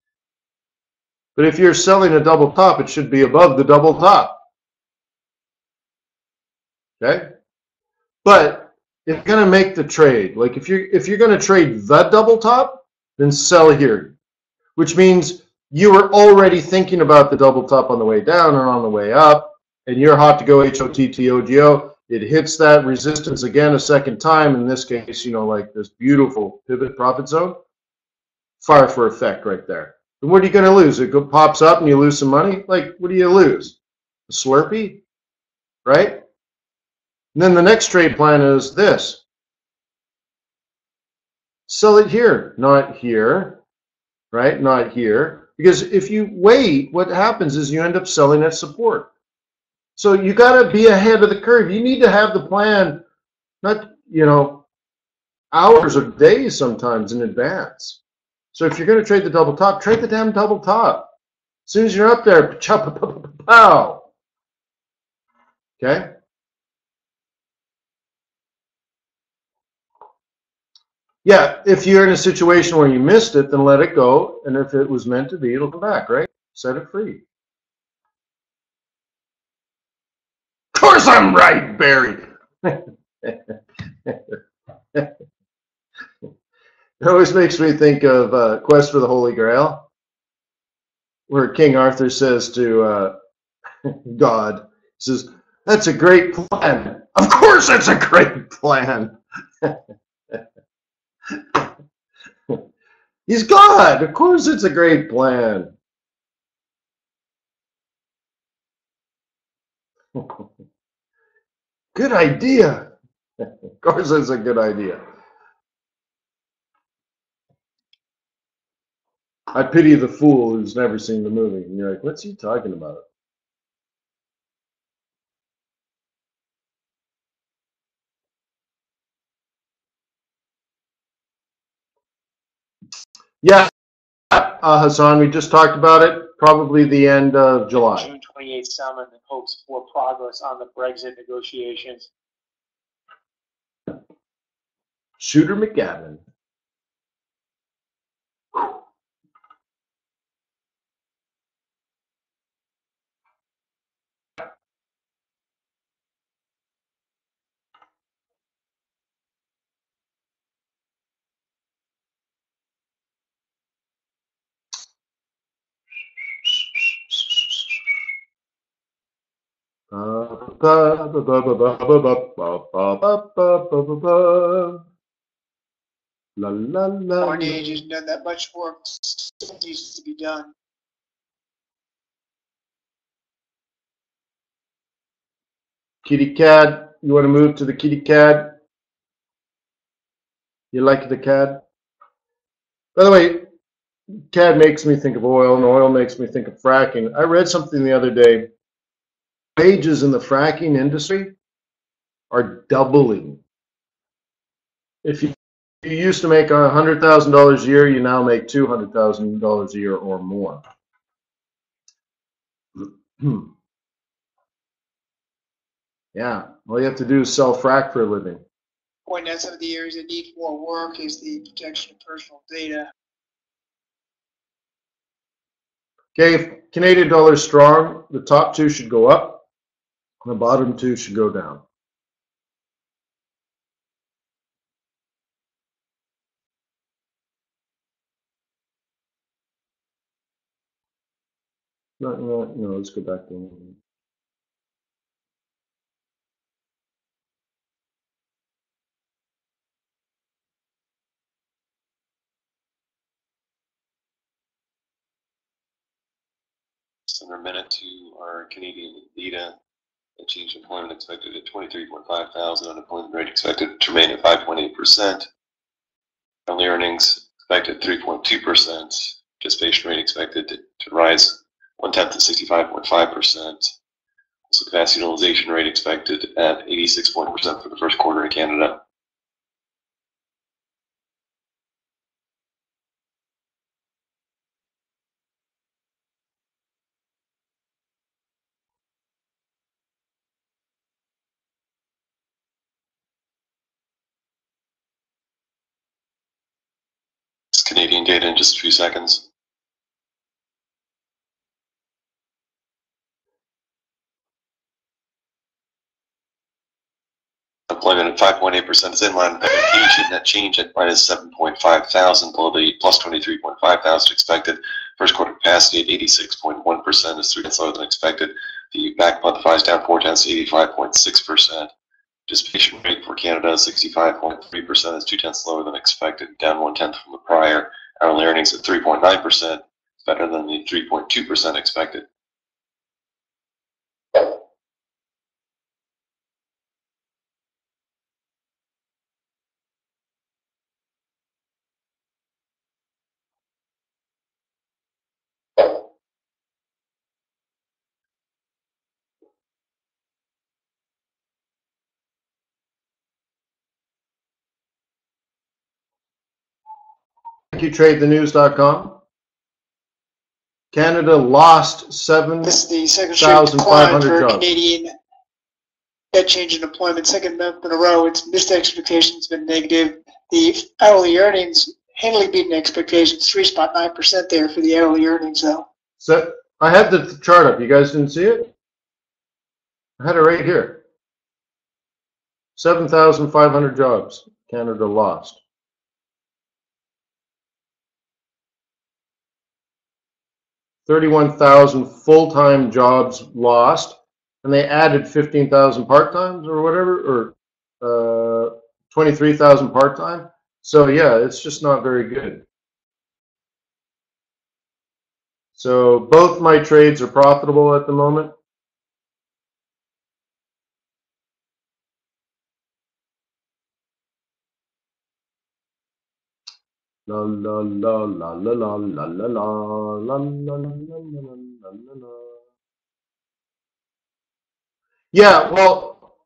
But if you're selling a double top, it should be above the double top. Okay? But if you're going to make the trade, like if you're going to trade the double top, then sell here, which means you were already thinking about the double top on the way down and on the way up, and you're hot to go HOTTOGO. It hits that resistance again a second time. In this case, you know, like this beautiful pivot profit zone. Fire for effect right there. And what are you going to lose? It pops up and you lose some money? Like, what do you lose? A Slurpee? Right? And then the next trade plan is this. Sell it here, not here, right? Not here. Because if you wait, what happens is you end up selling at support. So you got to be ahead of the curve. You need to have the plan, not, you know, hours or days sometimes in advance. So if you're going to trade the double top, trade the damn double top. As soon as you're up there, pow. Okay? Yeah, if you're in a situation where you missed it, then let it go. And if it was meant to be, it'll come back, right? Set it free. Of course I'm right, Barry. It always makes me think of Quest for the Holy Grail, where King Arthur says to God, he says, "That's a great plan." Of course it's a great plan. He's God. Of course it's a great plan. Good idea. Of course it's a good idea. I pity the fool who's never seen the movie. And you're like, what's he talking about? Yeah, Hassan, we just talked about it. Probably the end of July. June 28th summit and hopes for progress on the Brexit negotiations. Shooter McGavin. La la la. Carnage has done that much work still needs to be done. Kitty cat, you want to move to the kitty cat? You like the cat? By the way, cat makes me think of oil, and oil makes me think of fracking. I read something the other day. Wages in the fracking industry are doubling. If you used to make $100,000 a year, you now make $200,000 a year or more. Yeah, all you have to do is sell frack for a living. Pointing out some of the areas that need more work is the protection of personal data. Okay, if Canadian dollar is strong, the top two should go up, and the bottom two should go down. No, let's go back to Similar minute to our Canadian data. The change in employment expected at 23.5 thousand. Unemployment rate expected to remain at 5.8%. Early earnings expected 3.2%. Participation rate expected to rise 1/10 to 65.5%. Also, capacity utilization rate expected at 86% for the first quarter in Canada. It's Canadian data in just a few seconds. Employment at 5.8% is in line with expectation. Net change at minus 7.5 thousand, below the plus 23.5 thousand expected. First quarter capacity at 86.1% is 3 lower than expected. The back month is down 4/10 to 85.6%. Participation rate for Canada is 65.3%, is 2/10 lower than expected, down 1/10 from the prior. Hourly earnings at 3.9%, better than the 3.2% expected. TradeTheNews.com. Canada lost This is the second straight decline 7,500 for jobs. Canadian net change in employment. Second month in a row, it's missed expectations, been negative. The hourly earnings handily beaten expectations, 3.9% there for the hourly earnings, though. So I had the chart up. You guys didn't see it? I had it right here. 7,500 jobs Canada lost. 31,000 full-time jobs lost, and they added 15,000 part-times or whatever, or 23,000 part-time. So yeah, it's just not very good. So both my trades are profitable at the moment. La la la la la la la la la la la la la la. Yeah, well,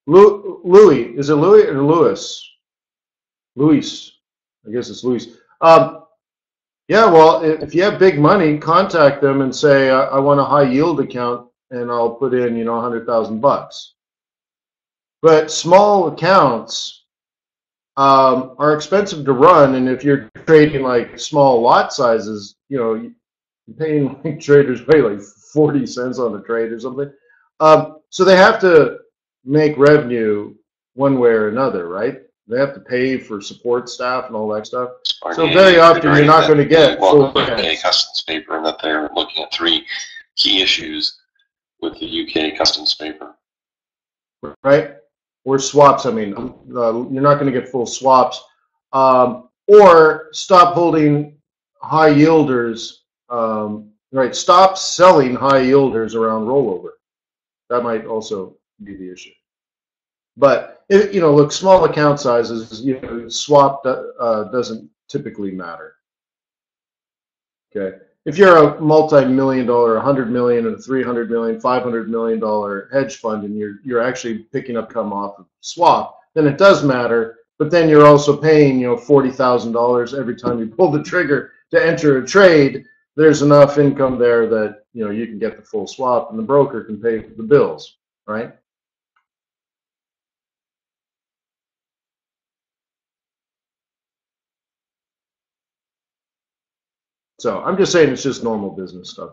Louis, is it Louis or Louis? Luis, I guess it's Luis. Yeah, well, if you have big money, contact them and say, I want a high yield account, and I'll put in, 100,000 bucks. But small accounts are expensive to run, and if you're trading like small lot sizes, you're paying like TradersWay like 40 cents on a trade or something. So they have to make revenue one way or another, right? They have to pay for support staff and all that stuff. So very often you're not going to get full UK customs paper, and that they're looking at 3 key issues with the UK customs paper. Right? Or swaps. I mean, you're not going to get full swaps. Or stop holding high yielders. Right? Stop selling high yielders around rollover. That might also be the issue. But look, small account sizes, swap doesn't typically matter. Okay, if you're a multi-million-dollar, $100 million, and a $300 million, $500 million hedge fund, and you're actually picking up come off of swap, then it does matter. But then you're also paying $40,000 every time you pull the trigger to enter a trade. There's enough income there that you can get the full swap, and the broker can pay the bills, right? So I'm just saying it's just normal business stuff.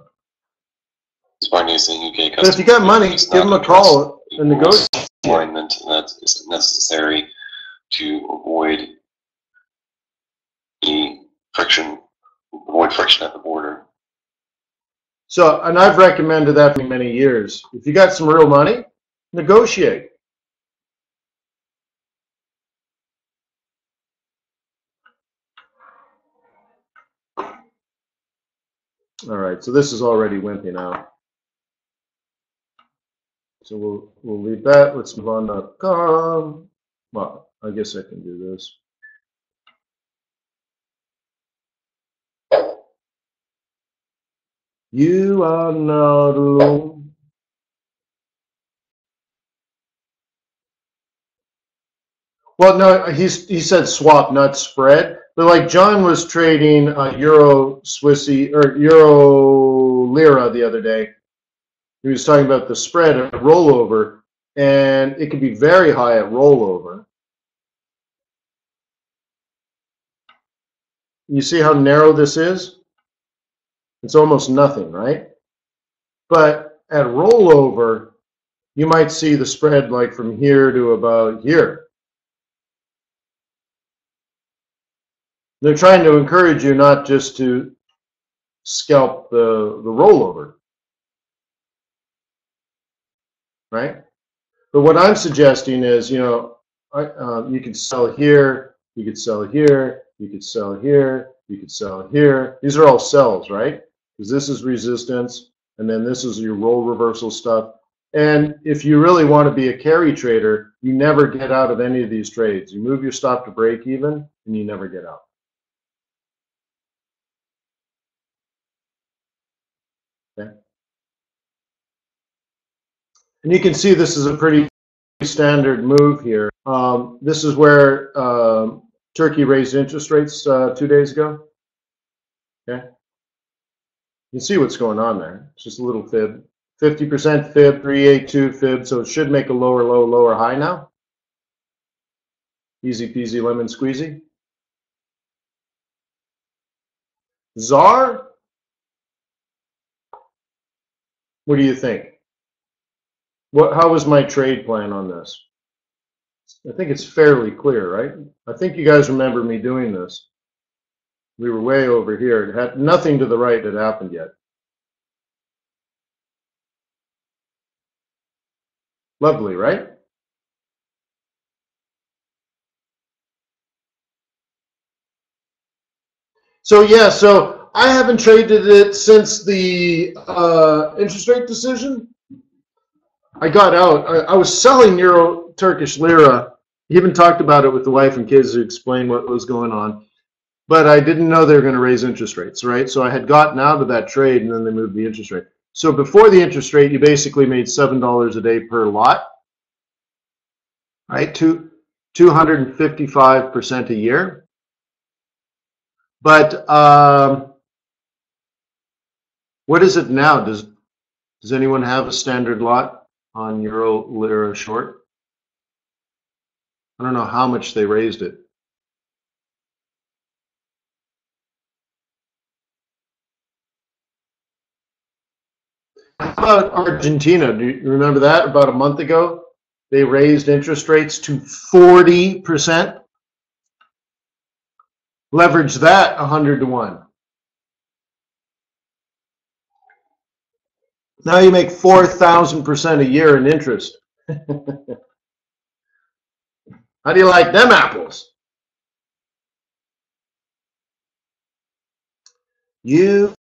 But if you got money, give them a call and negotiate. Alignment that is necessary to avoid friction at the border. So, and I've recommended that for many years. If you got some real money, negotiate. All right, so this is already wimping out. So we'll leave that. Let's move on to com. Well, I guess I can do this. You are not alone. Well, no, he said swap, not spread. But like John was trading Euro Swissy or Euro Lira the other day. He was talking about the spread at rollover, and it could be very high at rollover. You see how narrow this is? It's almost nothing, right? But at rollover, you might see the spread like from here to about here. They're trying to encourage you not just to scalp the rollover, right? But what I'm suggesting is, you could sell here, you could sell here, you could sell here, you could sell here. These are all sells, right? Because this is resistance, and then this is your roll reversal stuff. And if you really want to be a carry trader, you never get out of any of these trades. You move your stop to break even, and you never get out. Okay. And you can see this is a pretty standard move here. This is where Turkey raised interest rates 2 days ago. Okay. You see what's going on there. It's just a little fib. 50% fib, 382 fib, so it should make a lower low, lower high now. Easy peasy lemon squeezy. ZAR? What do you think? How was my trade plan on this? I think it's fairly clear, right? I think you guys remember me doing this. We were way over here. It had nothing to the right that happened yet. Lovely, right? So yeah, so I haven't traded it since the interest rate decision. I got out. I was selling Euro Turkish lira. He even talked about it with the wife and kids to explain what was going on. But I didn't know they were going to raise interest rates, right? So I had gotten out of that trade, and then they moved the interest rate. So before the interest rate, you basically made $7 a day per lot, right? 255% a year. But what is it now? Does anyone have a standard lot on Euro Lira short? I don't know how much they raised it. How about Argentina? Do you remember that? About a month ago, they raised interest rates to 40%. Leverage that 100 to 1. Now you make 4,000% a year in interest. How do you like them apples? You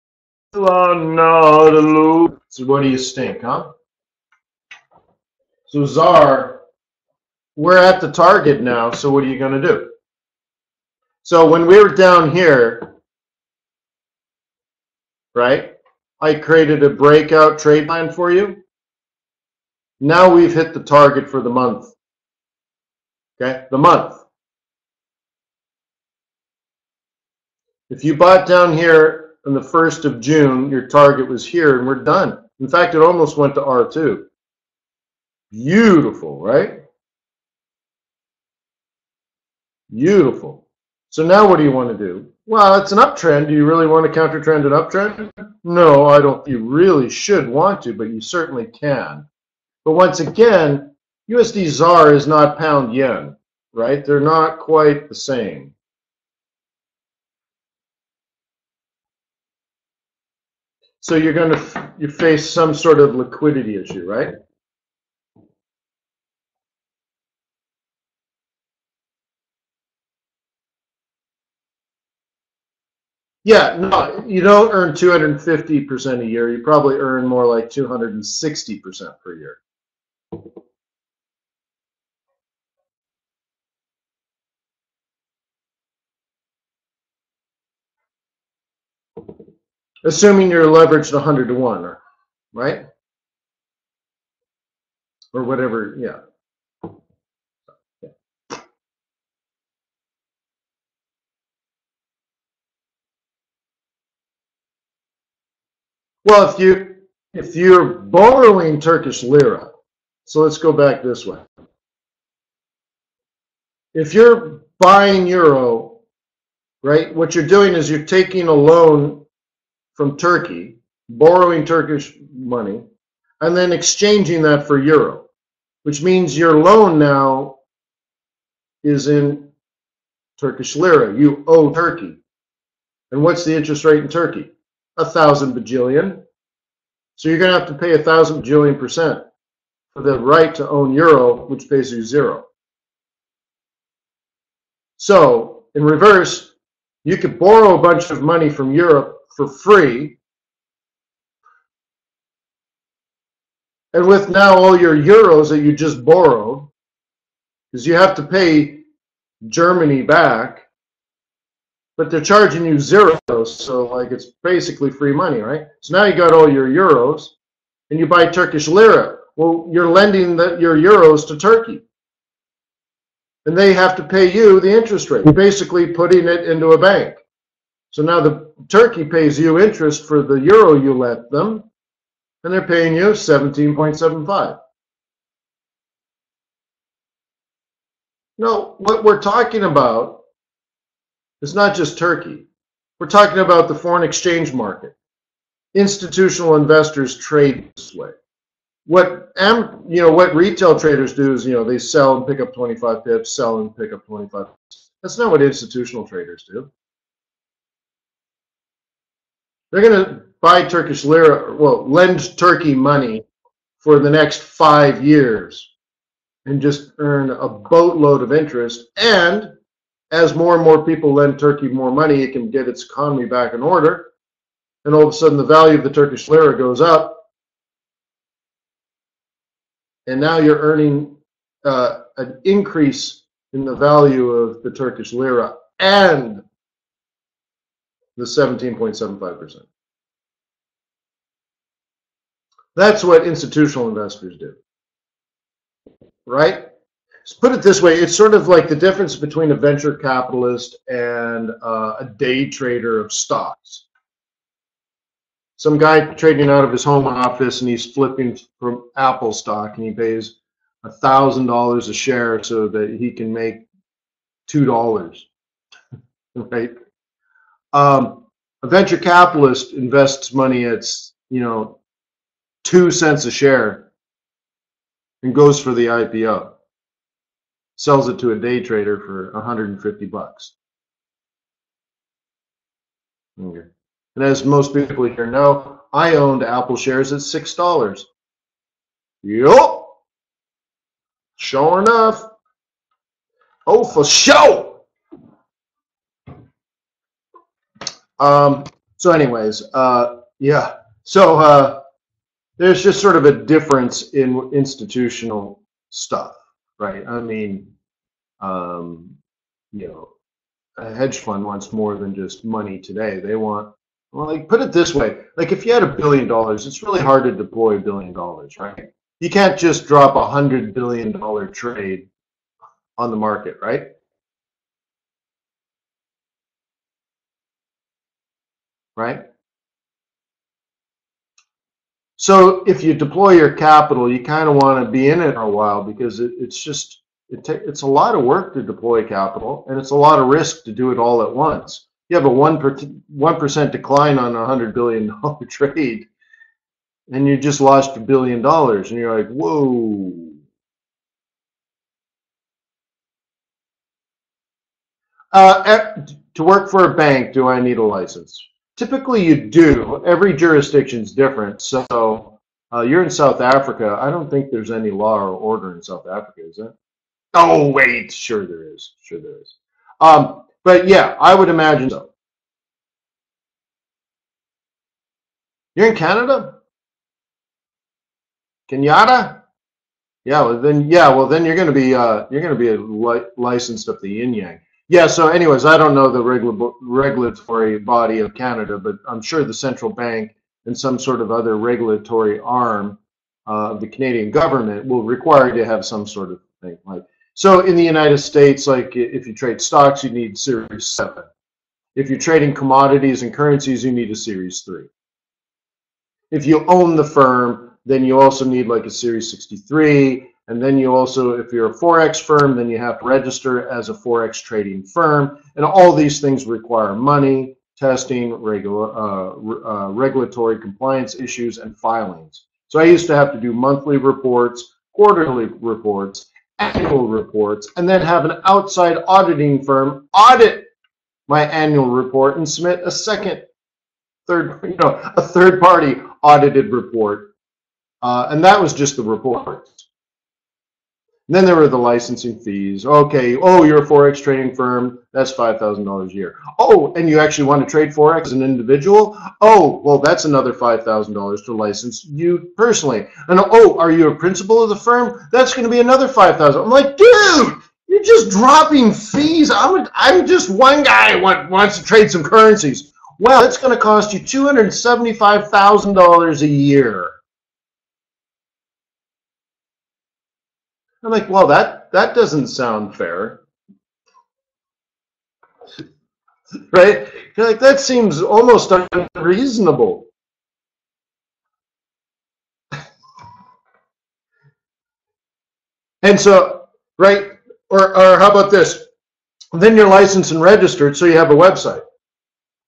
are not a loser. So what do you stink, huh? So ZAR, we're at the target now, so what are you going to do? So when we were down here, right, I created a breakout trade line for you. Now we've hit the target for the month. Okay, the month. If you bought down here on the 1st of June, your target was here and we're done. In fact, it almost went to R2. Beautiful, right? Beautiful. So now what do you want to do? Well, it's an uptrend. Do you really want to counter trend an uptrend? No, I don't. You really should want to, but you certainly can. But once again, USD ZAR is not pound yen, right? They're not quite the same. So you're going to face some sort of liquidity issue, right? Yeah, no, you don't earn 250% a year. You probably earn more like 260% per year. Assuming you're leveraged 100 to 1, right? Or whatever, yeah. Well, if you're borrowing Turkish lira, so let's go back this way. If you're buying euro, right, what you're doing is you're taking a loan from Turkey, borrowing Turkish money, and then exchanging that for euro, which means your loan now is in Turkish lira. You owe Turkey. And what's the interest rate in Turkey? 1,000 bajillion. So you're going to have to pay 1,000 bajillion% for the right to own euro, which pays you 0. So in reverse, you could borrow a bunch of money from Europe for free, and with now all your euros that you just borrowed, because you have to pay Germany back, but they're charging you 0, so like it's basically free money, right? So now you got all your euros, and you buy Turkish lira. Well, you're lending your euros to Turkey, and they have to pay you the interest rate, basically putting it into a bank. So now the Turkey pays you interest for the euro you lent them, and they're paying you 17.75. No, what we're talking about is not just Turkey. We're talking about the foreign exchange market. Institutional investors trade this way. What retail traders do is, they sell and pick up 25 pips, sell and pick up 25 pips. That's not what institutional traders do. They're going to buy Turkish lira, lend Turkey money for the next 5 years and just earn a boatload of interest. And as more and more people lend Turkey more money, it can get its economy back in order. And all of a sudden, the value of the Turkish lira goes up. And now you're earning an increase in the value of the Turkish lira and the 17.75%. That's what institutional investors do, right? So put it this way, it's sort of like the difference between a venture capitalist and a day trader of stocks. Some guy trading out of his home office and he's flipping from Apple stock and he pays $1,000 a share so that he can make $2, right? A venture capitalist invests money at 2 cents a share and goes for the IPO, sells it to a day trader for 150 bucks. Okay. And as most people here know, I owned Apple shares at $6. Yup. Sure enough. Oh, for sure. So anyways, yeah. So there's just sort of a difference in institutional stuff, right? I mean, a hedge fund wants more than just money today. They want, put it this way, if you had $1 billion, it's really hard to deploy $1 billion, right? You can't just drop $100 billion trade on the market, right? Right? So if you deploy your capital, you kind of want to be in it for a while because it's a lot of work to deploy capital and it's a lot of risk to do it all at once. You have a 1% decline on a $100 billion trade and you just lost $1 billion and you're like, whoa. To work for a bank, do I need a license? Typically you do. Every jurisdiction's different. So you're in South Africa. I don't think there's any law or order in South Africa, is there? Oh, wait. Sure there is. Sure there is. But yeah, I would imagine so. You're in Canada? Kenyatta? Yeah, then you're going to be licensed up the yin yang. Yeah, so anyways, I don't know the regulatory body of Canada, but I'm sure the central bank and some sort of other regulatory arm of the Canadian government will require you to have some sort of thing. So in the United States, if you trade stocks, you need Series 7. If you're trading commodities and currencies, you need a Series 3. If you own the firm, then you also need a Series 63. And then you also, if you're a Forex firm, then you have to register as a Forex trading firm. And all these things require money, testing, regulatory compliance issues, and filings. So I used to have to do monthly reports, quarterly reports, annual reports, and then have an outside auditing firm audit my annual report and submit a third-party audited report. And that was just the report. And then there were the licensing fees. Okay, oh, you're a Forex trading firm. That's $5,000 a year. Oh, and you actually want to trade Forex as an individual? Oh, well, that's another $5,000 to license you personally. And oh, are you a principal of the firm? That's going to be another $5,000. I'm like, dude, you're just dropping fees. I'm just one guy who wants to trade some currencies. Well, it's going to cost you $275,000 a year. I'm like, well, that doesn't sound fair. right? You're like, that seems almost unreasonable. And so, right, or how about this? Then you're licensed and registered, so you have a website.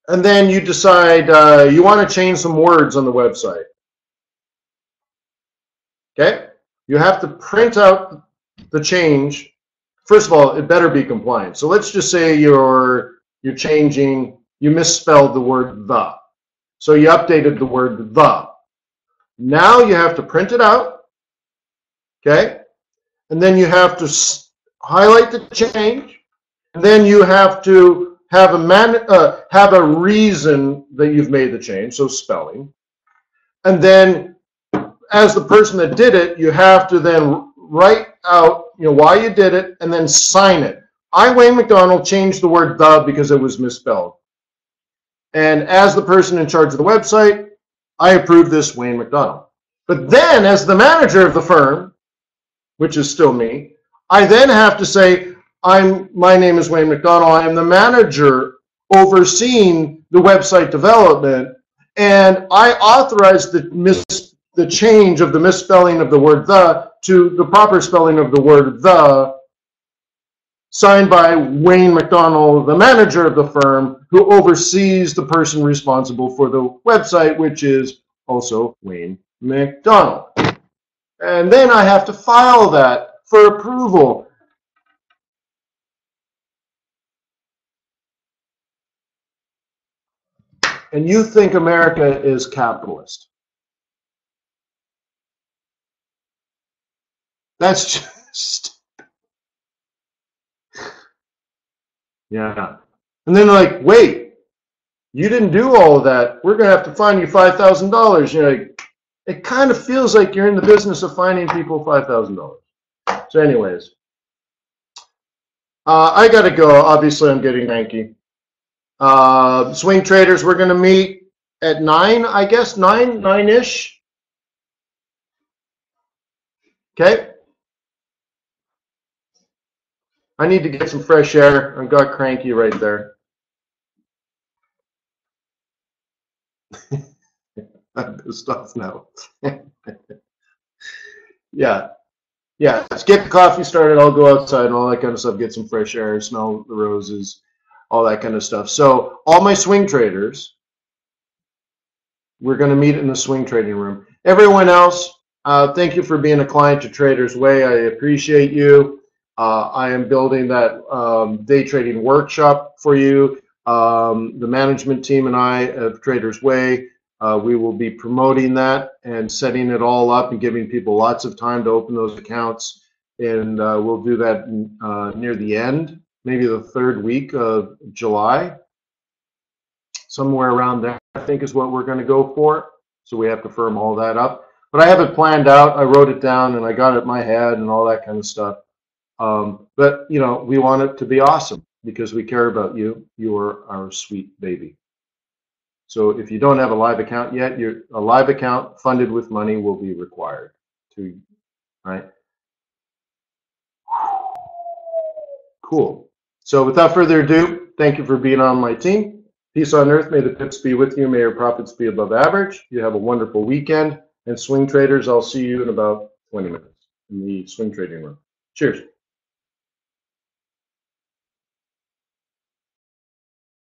And then you decide you want to change some words on the website. Okay? You have to print out the change. First of all, it better be compliant. So let's just say you're changing, you misspelled the word the. So you updated the word the. Now you have to print it out. Okay? And then you have to highlight the change. And then you have to have a reason that you've made the change, so spelling. And then as the person that did it, you have to then write out, why you did it and then sign it. I, Wayne McDonell, changed the word the because it was misspelled. And as the person in charge of the website, I approve this, Wayne McDonell. But then as the manager of the firm, which is still me, I then have to say, my name is Wayne McDonell. I am the manager overseeing the website development, and I authorize the change of the misspelling of the word the to the proper spelling of the word the, signed by Wayne McDonell, the manager of the firm, who oversees the person responsible for the website, which is also Wayne McDonell. And then I have to file that for approval. And you think America is capitalist. That's just, yeah. And then like, wait, you didn't do all of that. We're going to have to fine you $5,000. You're like, it kind of feels like you're in the business of fining people $5,000. So anyways, I got to go. Obviously, I'm getting cranky. Swing traders, we're going to meet at 9, I guess, 9-ish. Okay. I need to get some fresh air. I got cranky right there. I'm pissed off now. Yeah. Let's get the coffee started. I'll go outside and all that kind of stuff, get some fresh air, smell the roses, all that kind of stuff. So all my swing traders, we're going to meet in the swing trading room. Everyone else, thank you for being a client to TradersWay. I appreciate you. I am building that day trading workshop for you. The management team and I of TradersWay, we will be promoting that and setting it all up and giving people lots of time to open those accounts. And we'll do that near the end, maybe the 3rd week of July. Somewhere around there, I think, is what we're going to go for. So we have to firm all that up. But I have it planned out. I wrote it down and I got it in my head and all that kind of stuff. But, we want it to be awesome because we care about you. You are our sweet baby. So if you don't have a live account yet, a live account funded with money will be required to, right? Cool. So without further ado, thank you for being on my team. Peace on earth. May the pips be with you. May your profits be above average. You have a wonderful weekend. And swing traders, I'll see you in about 20 minutes in the swing trading room. Cheers.